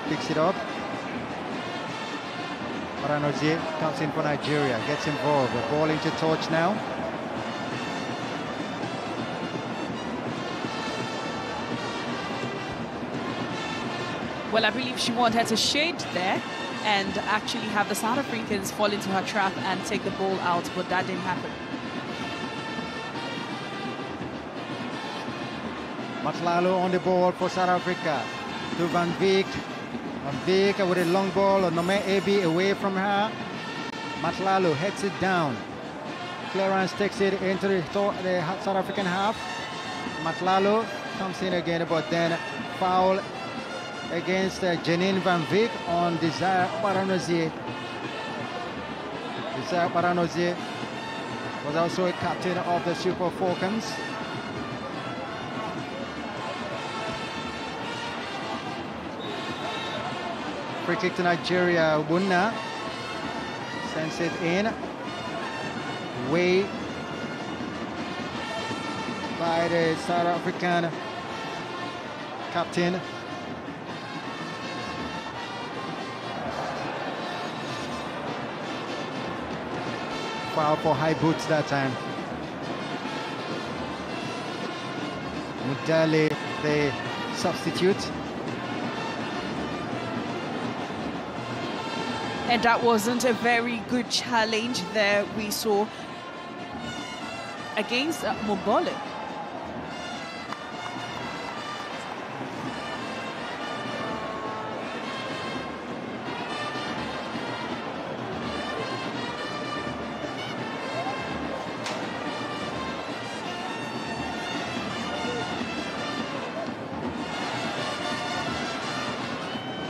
picks it up. Baranozie comes in for Nigeria, gets involved. The ball into touch now. Well, I believe she wanted to shade there, and actually have the South Africans fall into her trap and take the ball out, but that didn't happen. Matlalo on the ball for South Africa. To Van Beek. Van Beek with a long ball. Nome Ebi away from her. Matlalo heads it down. Clearance takes it into the South African half. Matlalo comes in again, but then foul against Janine Van Beek on Desire Paranozie. Desire Paranozie was also a captain of the Super Falcons. Free kick to Nigeria. Wunna sends it in. Way by the South African captain. Foul for high boots that time. Mudale, the substitute. And that wasn't a very good challenge there we saw against Mobole.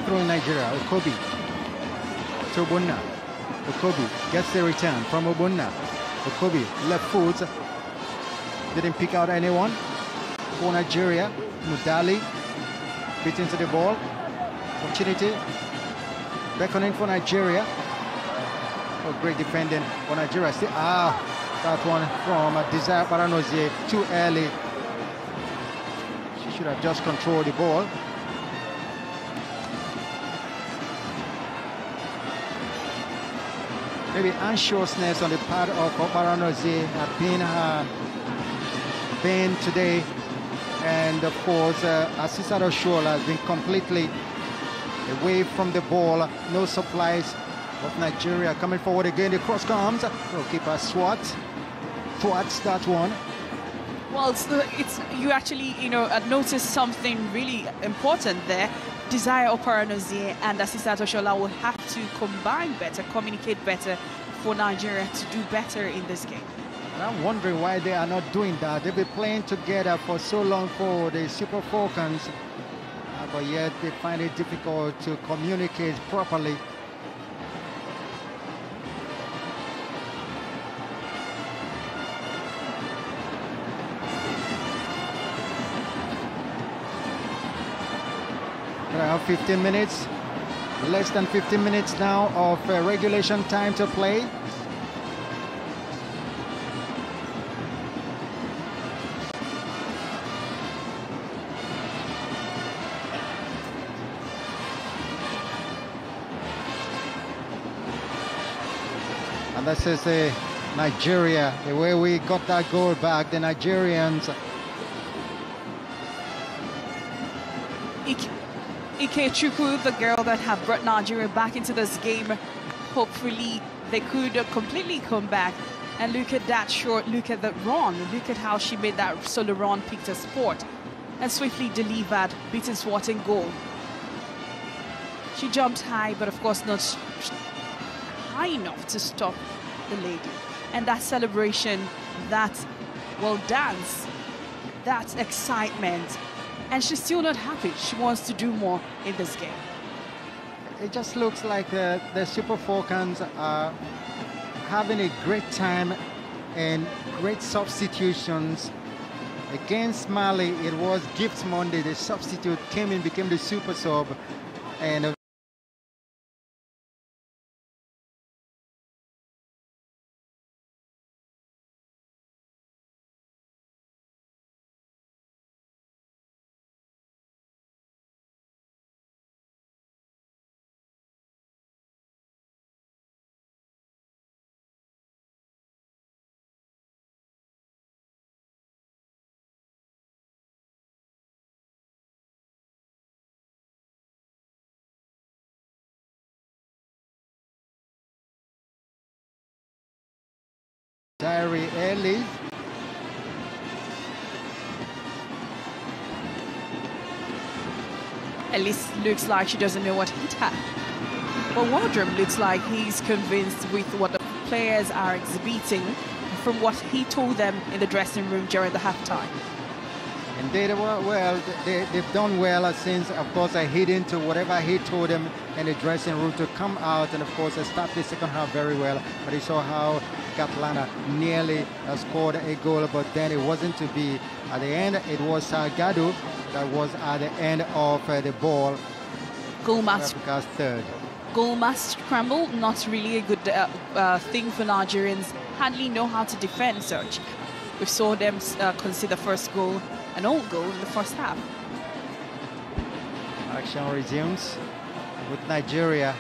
Through Nigeria, Okobi. To Obunna. Okobi gets the return from Obunna. Okobi, left foot. Didn't pick out anyone. For Nigeria, Mudali beat into the ball. Opportunity. Beckoning for Nigeria. Oh, great defending for Nigeria. Still, that one from Desire Paranozie. Too early. She should have just controlled the ball. Maybe anxiousness on the part of Paranozie have been her bane today. And of course, Asisat Oshoala has been completely away from the ball. No supplies of Nigeria coming forward again. The cross comes. Goalkeeper thwarts that one. Well, you actually, notice something really important there. Desire Paranozie and Asisat Oshoala will have to combine better, communicate better for Nigeria to do better in this game. And I'm wondering why they are not doing that. They've been playing together for so long for the Super Falcons, but yet they find it difficult to communicate properly. I have 15 minutes, less than 15 minutes now of regulation time to play. And this is the Nigeria, the way we got that goal back, the Nigerians. Ikechukwu, the girl that have brought Nigeria back into this game, hopefully they could completely come back. And look at that short, look at that run, look at how she made that solo run, picked a sport, and swiftly delivered, beating Swarting goal. She jumped high, but of course not high enough to stop the lady. And that celebration, that, well, dance, that excitement. And she's still not happy. She wants to do more in this game. It just looks like the Super Falcons are having a great time and great substitutions. Against Mali, it was Gift Monday. The substitute came in, became the super sub, and Tyree Ellis. Ellis looks like she doesn't know what hit her. But Waldrum looks like he's convinced with what the players are exhibiting from what he told them in the dressing room during the halftime. And they were well, they've done well since, of course, I hit into whatever he told them in the dressing room to come out and, of course, start the second half very well. But he saw how Catlana nearly scored a goal, but then it wasn't to be. At the end, it was Salgado that was at the end of the ball. Goal match. Africa's third. Goal mass scramble, not really a good thing for Nigerians. Hardly know how to defend such. We saw them concede the first goal, an own goal in the first half. Action resumes with Nigeria.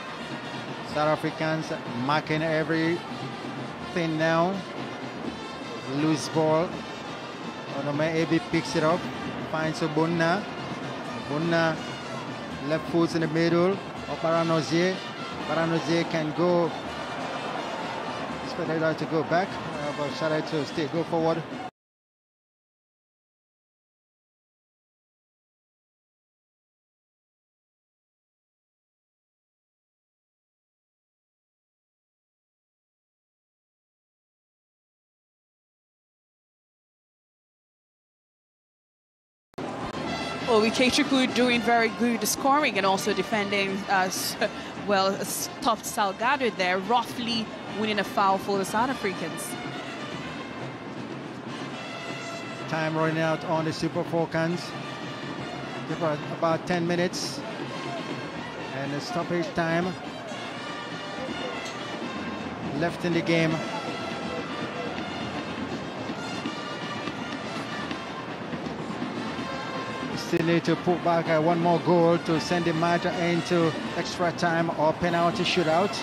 South Africans marking everything now. Loose ball. Onome Ebi picks it up, finds Obunna. Obunna left foot in the middle. Baranozie. Baranozie can go. Expect to go back, but Shara to stay, go forward. Well, Ikechukwu doing very good scoring and also defending well, stopped Salgado there, roughly winning a foul for the South Africans. Time running out on the Super Falcons. About 10 minutes. And the stoppage time left in the game. Still need to put back one more goal to send the match into extra time or penalty shootout.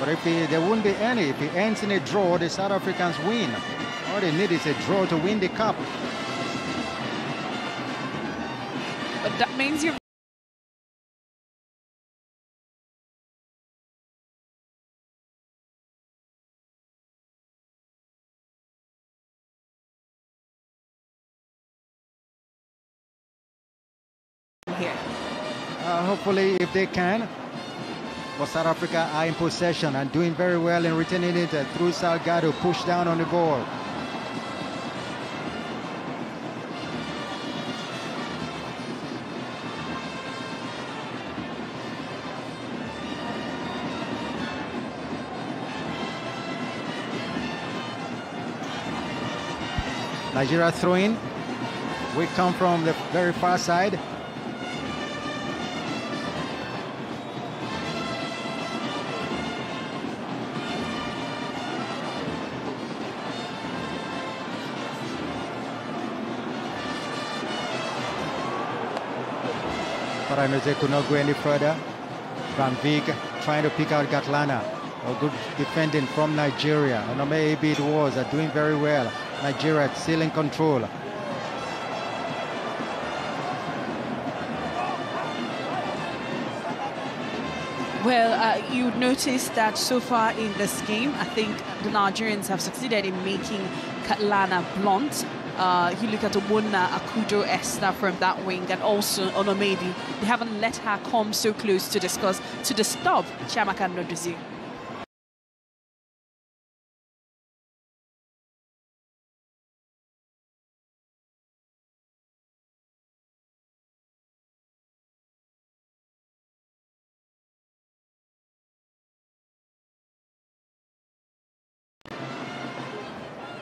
But if there wouldn't be any, if it ends in a draw, the South Africans win. All they need is a draw to win the cup. But that means you're here. Hopefully, if they can. But South Africa are in possession and doing very well in returning it through Salgado, push down on the ball. Nigeria throwing. We come from the very far side. Baranozie could not go any further. Van Beek trying to pick out Catlana. A good defending from Nigeria. And maybe it was doing very well. Nigeria still in control. Well, you notice that so far in this game, I think the Nigerians have succeeded in making Catlana blunt. You look at Obunna, Akudo, Esther from that wing, and also Onomedi. They haven't let her come so close to disturb Chiamaka Nnadozie.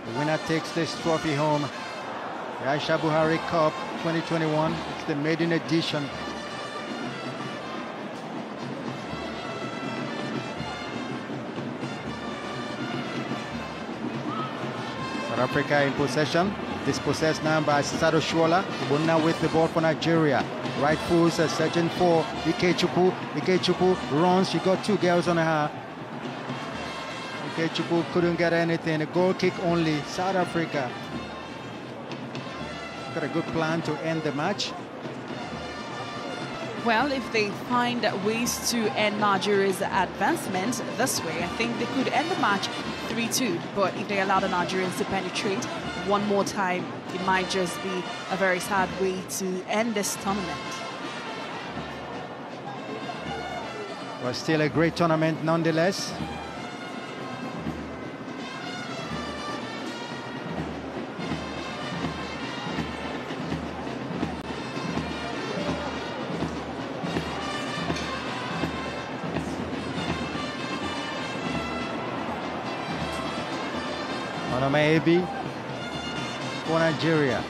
The winner takes this trophy home. The Aisha Buhari Cup 2021. It's the maiden edition. South Africa in possession. Dispossessed now by Sado Shuola. Obunna with the ball for Nigeria. Right foot searching for Ikechukwu. Ikechukwu runs. She got two girls on her. Ikechukwu couldn't get anything. A goal kick only. South Africa got a good plan to end the match. Well, if they find ways to end Nigeria's advancement this way, I think they could end the match 3-2. But if they allow the Nigerians to penetrate one more time, it might just be a very sad way to end this tournament. Well, still a great tournament nonetheless. Maybe for Nigeria.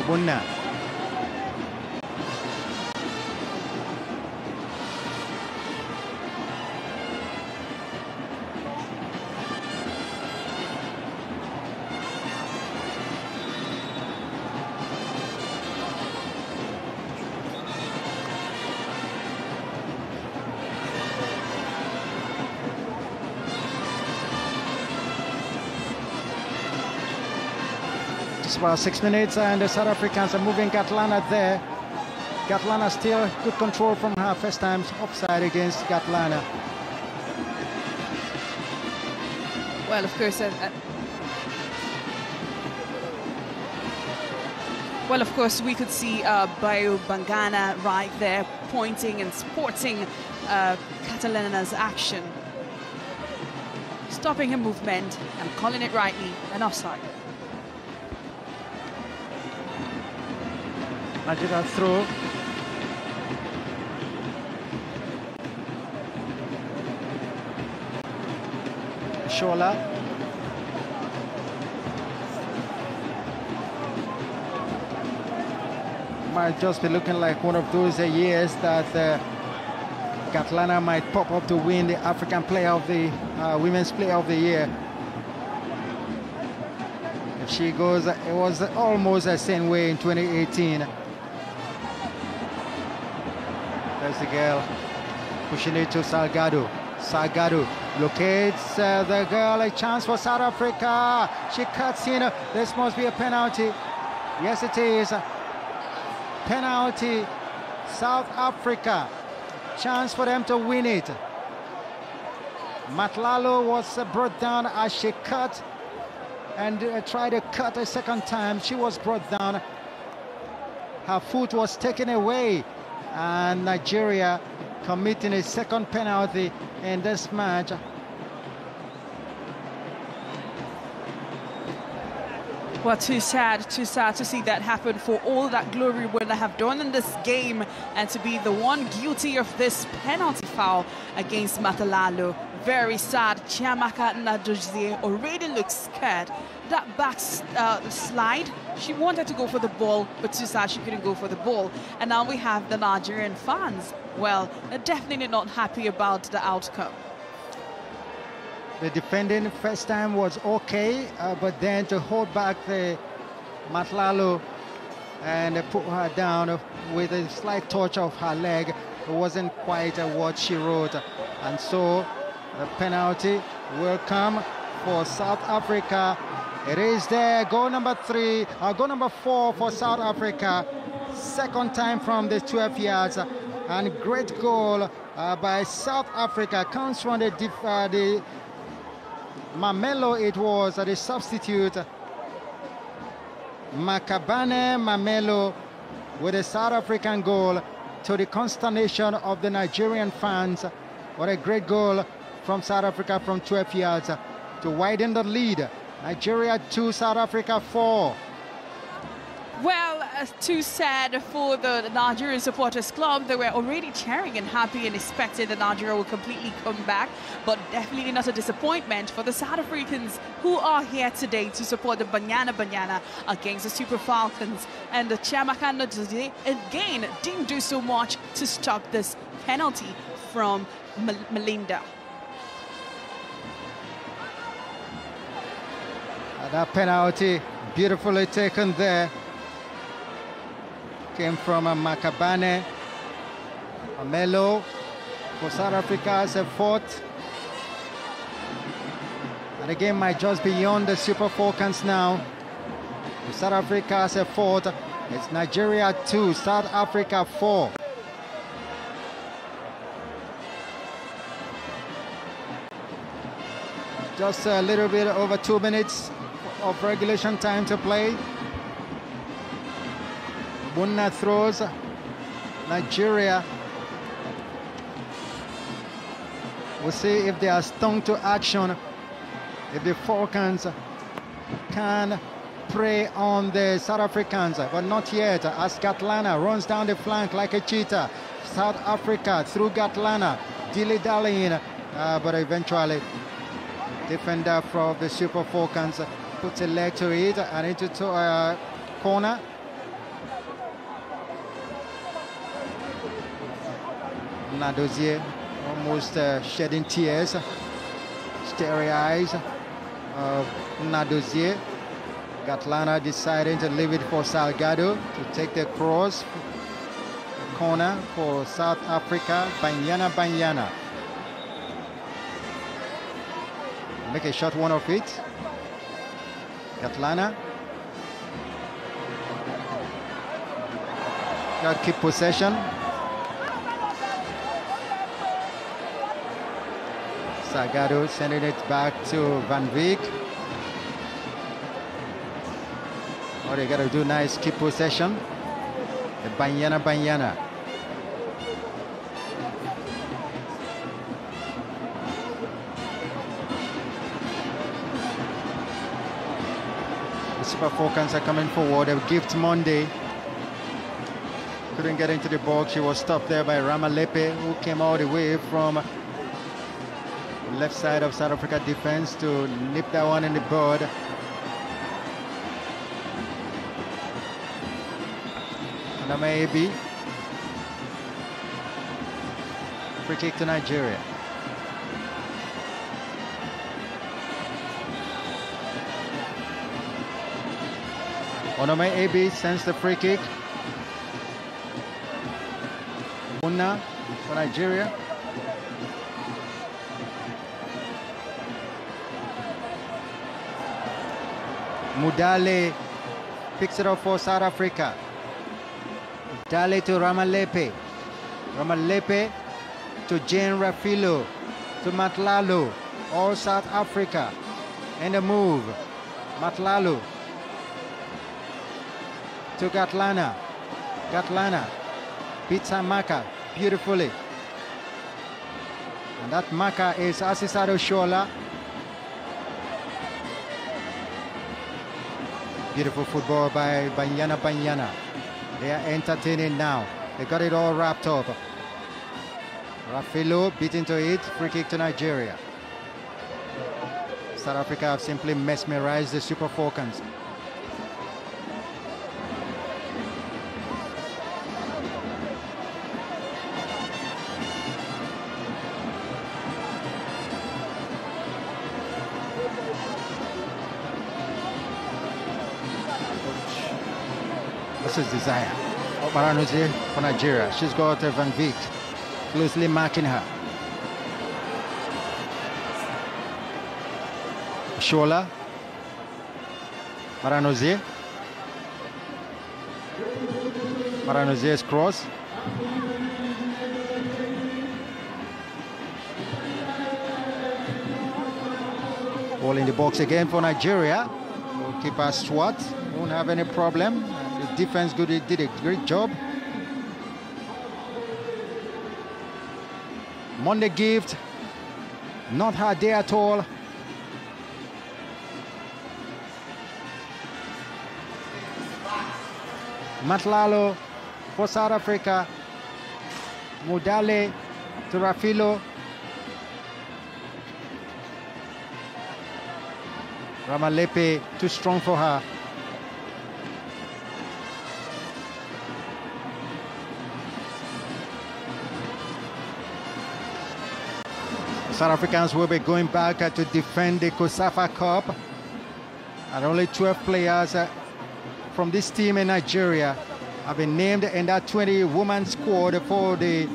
Obunna. About 6 minutes, and the South Africans are moving Gatlana there. Gatlana still good control from her first time offside against Gatlana. Well, of course, we could see Bayo Bangana right there pointing and supporting Catalana's action, stopping her movement and calling it rightly an offside. Nigeria through. Shola. Might just be looking like one of those years that Gatlana might pop up to win the African Player of the Women's Player of the Year. If she goes, it was almost the same way in 2018. There's the girl pushing it to Salgado. Salgado locates the girl. A chance for South Africa. She cuts in. This must be a penalty. Yes, it is. Penalty. South Africa. Chance for them to win it. Matlalo was brought down as she cut and tried to cut a second time. She was brought down. Her foot was taken away. And Nigeria committing a second penalty in this match. Well, too sad to see that happen, for all that glory what they have done in this game, and to be the one guilty of this penalty foul against Matalalo. Very sad. Chiamaka Nadozie already looks scared. That back slide, she wanted to go for the ball, but too sad she couldn't go for the ball. And now we have the Nigerian fans. Well, they're definitely not happy about the outcome. The defending first time was okay, but then to hold back the Matlalo and put her down with a slight touch of her leg, it wasn't quite what she wrote. And so the penalty will come for South Africa. It is there. Goal number 4 for South Africa. Second time from the 12 yards. And great goal by South Africa. Comes from the Mamelo, it was the substitute. Makabane Mamelo with a South African goal, to the consternation of the Nigerian fans. What a great goal from South Africa from 12 yards to widen the lead. Nigeria 2, South Africa 4. Well, too sad for the Nigerian supporters club. They were already cheering and happy and expected that Nigeria will completely come back, but definitely not a disappointment for the South Africans, who are here today to support the Banyana against the Super Falcons. And the Chiamaka Nadozie again didn't do so much to stop this penalty from Melinda. That penalty beautifully taken there. Came from Makabane. Mamelo for South Africa as a fourth. And the game might just be on the Super Falcons now. South Africa has a fourth. It's Nigeria 2, South Africa 4. Just a little bit over 2 minutes of regulation time to play. Bunna throws. Nigeria. We'll see if they are stung to action. If the Falcons can prey on the South Africans, but not yet, as Gatlana runs down the flank like a cheetah. South Africa through Gatlana, dilly-dallying, but eventually defender from the Super Falcons puts a leg to it and into corner. Nadozie almost shedding tears, starry eyes of Nadozie. Gatlana deciding to leave it for Salgado to take the cross. Corner for South Africa, Banyana. Make a short one of it. Gatlana. Got keep possession. Salgado sending it back to Van Beek. Oh, they got to do nice keep possession. The Banyana. The Super Falcons are coming forward. A gift Monday. Couldn't get into the box. She was stopped there by Ramalepe, who came all the way from left side of South Africa defense to nip that one in the bud. Maybe free kick to Nigeria. Onome AB sends the free kick. Bunna for Nigeria. Mudale picks it up for South Africa. Dale to Ramalepe. Ramalepe to Jane Rafilo. To Matlalo. All South Africa. And a move. Matlalo. To Gatlana. Gatlana. Beats Maka beautifully. And that Maka is Asisado Shola. Beautiful football by Banyana. They are entertaining now. They got it all wrapped up. Rafilo beat into it. Free kick to Nigeria. South Africa have simply mesmerized the Super Falcons. This is Desire. Maranozie for Nigeria. She's got Van Beek closely marking her. Shola. Maranozie. Maranozie's cross. Ball in the box again for Nigeria. Goalkeeper Swart won't have any problem. Defense did a great job. Monday gift, not her day at all. Matlalo for South Africa. Mudale to Rafilo. Ramalepe too strong for her. South Africans will be going back to defend the COSAFA Cup. And only 12 players from this team in Nigeria have been named in that 20-woman squad for the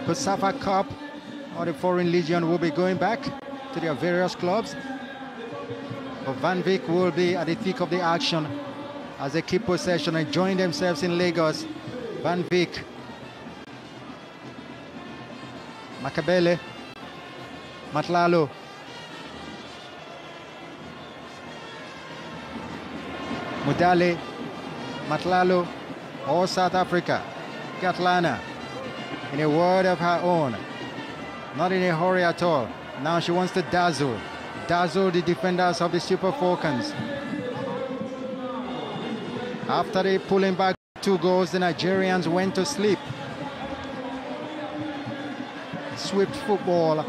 COSAFA Cup. Or the Foreign Legion will be going back to their various clubs. But Van Vick will be at the thick of the action as they keep possession and join themselves in Lagos. Van Vick, Makabele, Matlalo, Mudale, Matlalo, all South Africa. Catlana, in a word of her own, not in a hurry at all. Now she wants to dazzle the defenders of the Super Falcons. After they pulling back 2 goals, the Nigerians went to sleep. Swift football.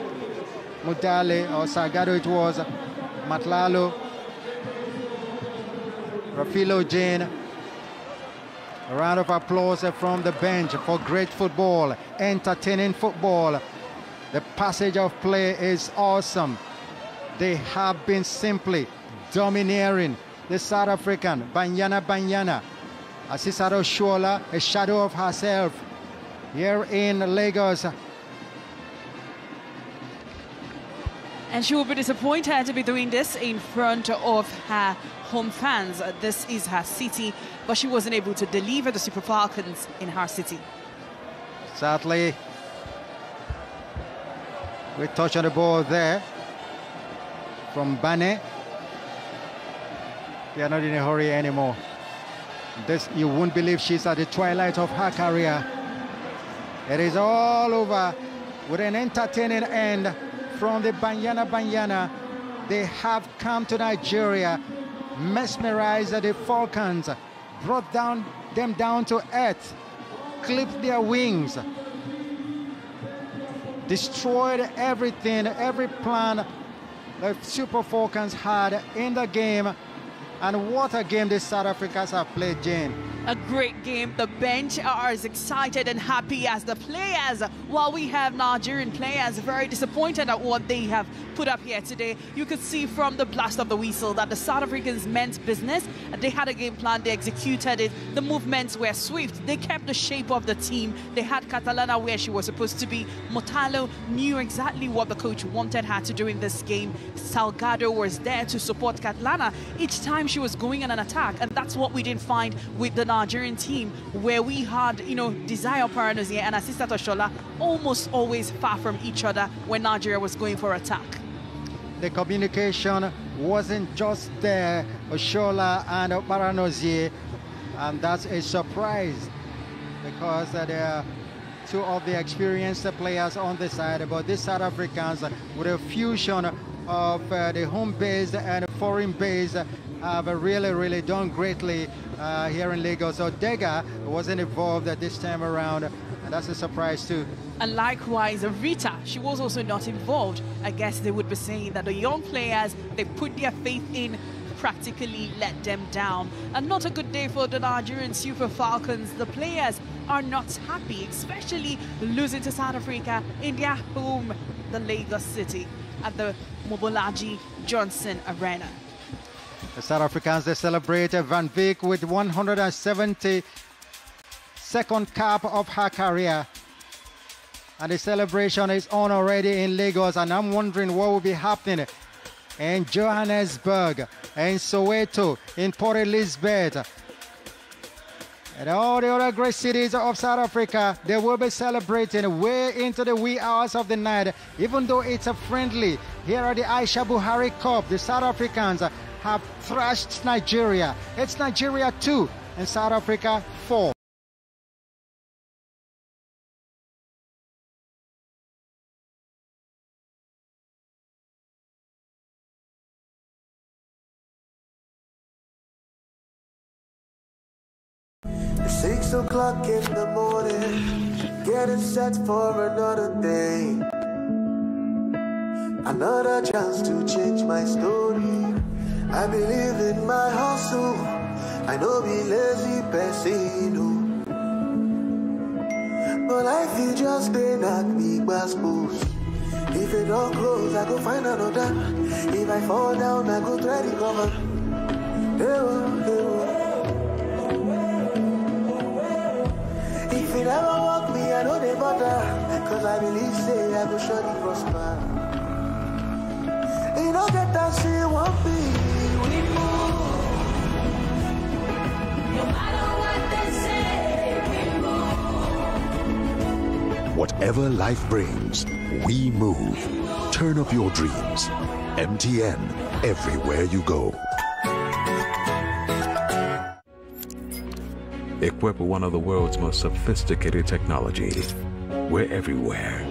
Mudale or Salgado it was. Matlalo. Rafilo Jane. A round of applause from the bench for great football, entertaining football. The passage of play is awesome. They have been simply domineering the South African. Banyana, Asisat Oshoala, a shadow of herself here in Lagos. And she will be disappointed to be doing this in front of her home fans. This is her city, but she wasn't able to deliver the Super Falcons in her city. Sadly, we touch on the ball there from Bane. They are not in a hurry anymore. This, you won't believe she's at the twilight of her career. It is all over with an entertaining end from the Banyana. They have come to Nigeria, mesmerized the Falcons, brought them down to earth, clipped their wings, destroyed everything, every plan the Super Falcons had in the game. And what a game the South Africans have played, Jane. A great game. The bench are as excited and happy as the players, while we have Nigerian players very disappointed at what they have put up here today. You could see from the blast of the whistle that the South Africans meant business. They had a game plan, they executed it. The movements were swift. They kept the shape of the team. They had Catalana where she was supposed to be. Motalo knew exactly what the coach wanted her to do in this game. Salgado was there to support Catalana each time she was going on an attack, and that's what we didn't find with the Nigerian team, where we had, Desire Paranozie and Asisat Oshoala almost always far from each other when Nigeria was going for attack. The communication wasn't just there, Oshoala and Paranozie, and that's a surprise because there are 2 of the experienced players on the side, but these South Africans with a fusion of the home base and foreign base have really done greatly here in Lagos. So Dega wasn't involved at this time around, and that's a surprise too. And likewise, Rita, she was also not involved. I guess they would be saying that the young players, they put their faith in, practically let them down. And not a good day for the Nigerian Super Falcons. The players are not happy, especially losing to South Africa in their home, the Lagos City, at the Mobolaji Johnson Arena. The South Africans, they celebrated Van Vick with 172nd cap of her career. And the celebration is on already in Lagos, and I'm wondering what will be happening in Johannesburg, in Soweto, in Port Elizabeth, and all the other great cities of South Africa. They will be celebrating way into the wee hours of the night, even though it's a friendly. Here at the Aisha Buhari Cup, the South Africans have thrashed Nigeria. It's Nigeria 2 and South Africa 4. It's 6 o'clock in the morning, getting set for another day. Another chance to change my story. I believe in my hustle. I know be lazy person, but life is just a knock me gospels. If it don't close, I go find another. If I fall down, I go try to recover. If it ever walk me, I know they bother. Cause I believe say I go surely prosper. You don't get that shit one piece. Whatever life brings, we move. Turn up your dreams. MTN, everywhere you go. Equipped with one of the world's most sophisticated technology, we're everywhere,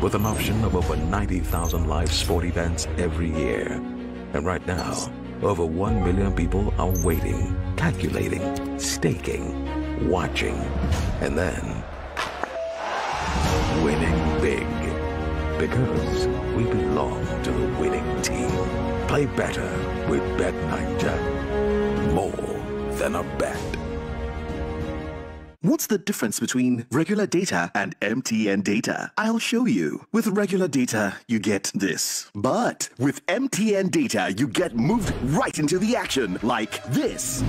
with an option of over 90,000 live sport events every year. And right now, over 1 million people are waiting, calculating, staking, watching, and then winning big. Because we belong to the winning team. Play better with Bet90. More than a bet. What's the difference between regular data and MTN data? I'll show you. With regular data, you get this. But with MTN data, you get moved right into the action, like this.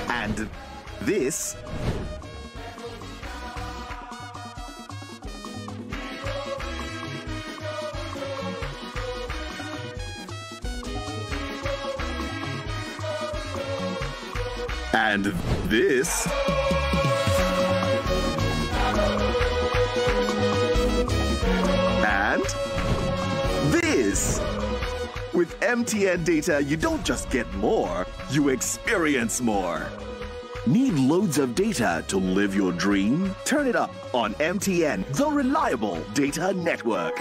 And this. And this. And this. With MTN data, you don't just get more, you experience more. Need loads of data to live your dream? Turn it up on MTN, the reliable data network.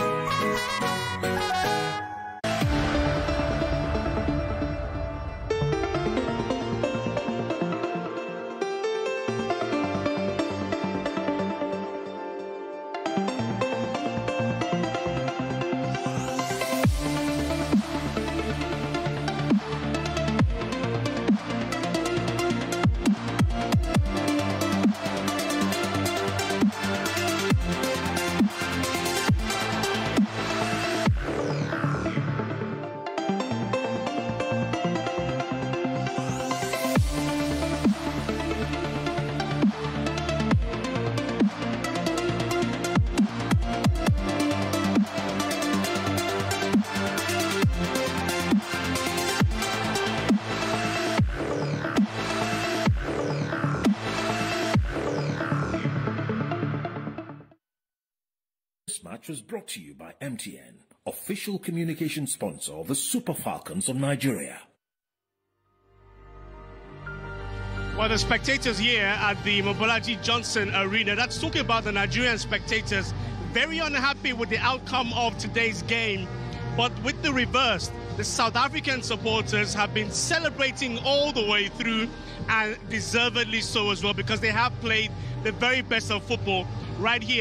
This match was brought to you by MTN, official communication sponsor of the Super Falcons of Nigeria. Well, the spectators here at the Mobolaji Johnson Arena, that's talking about the Nigerian spectators, very unhappy with the outcome of today's game. But with the reverse, the South African supporters have been celebrating all the way through, and deservedly so as well, because they have played the very best of football right here.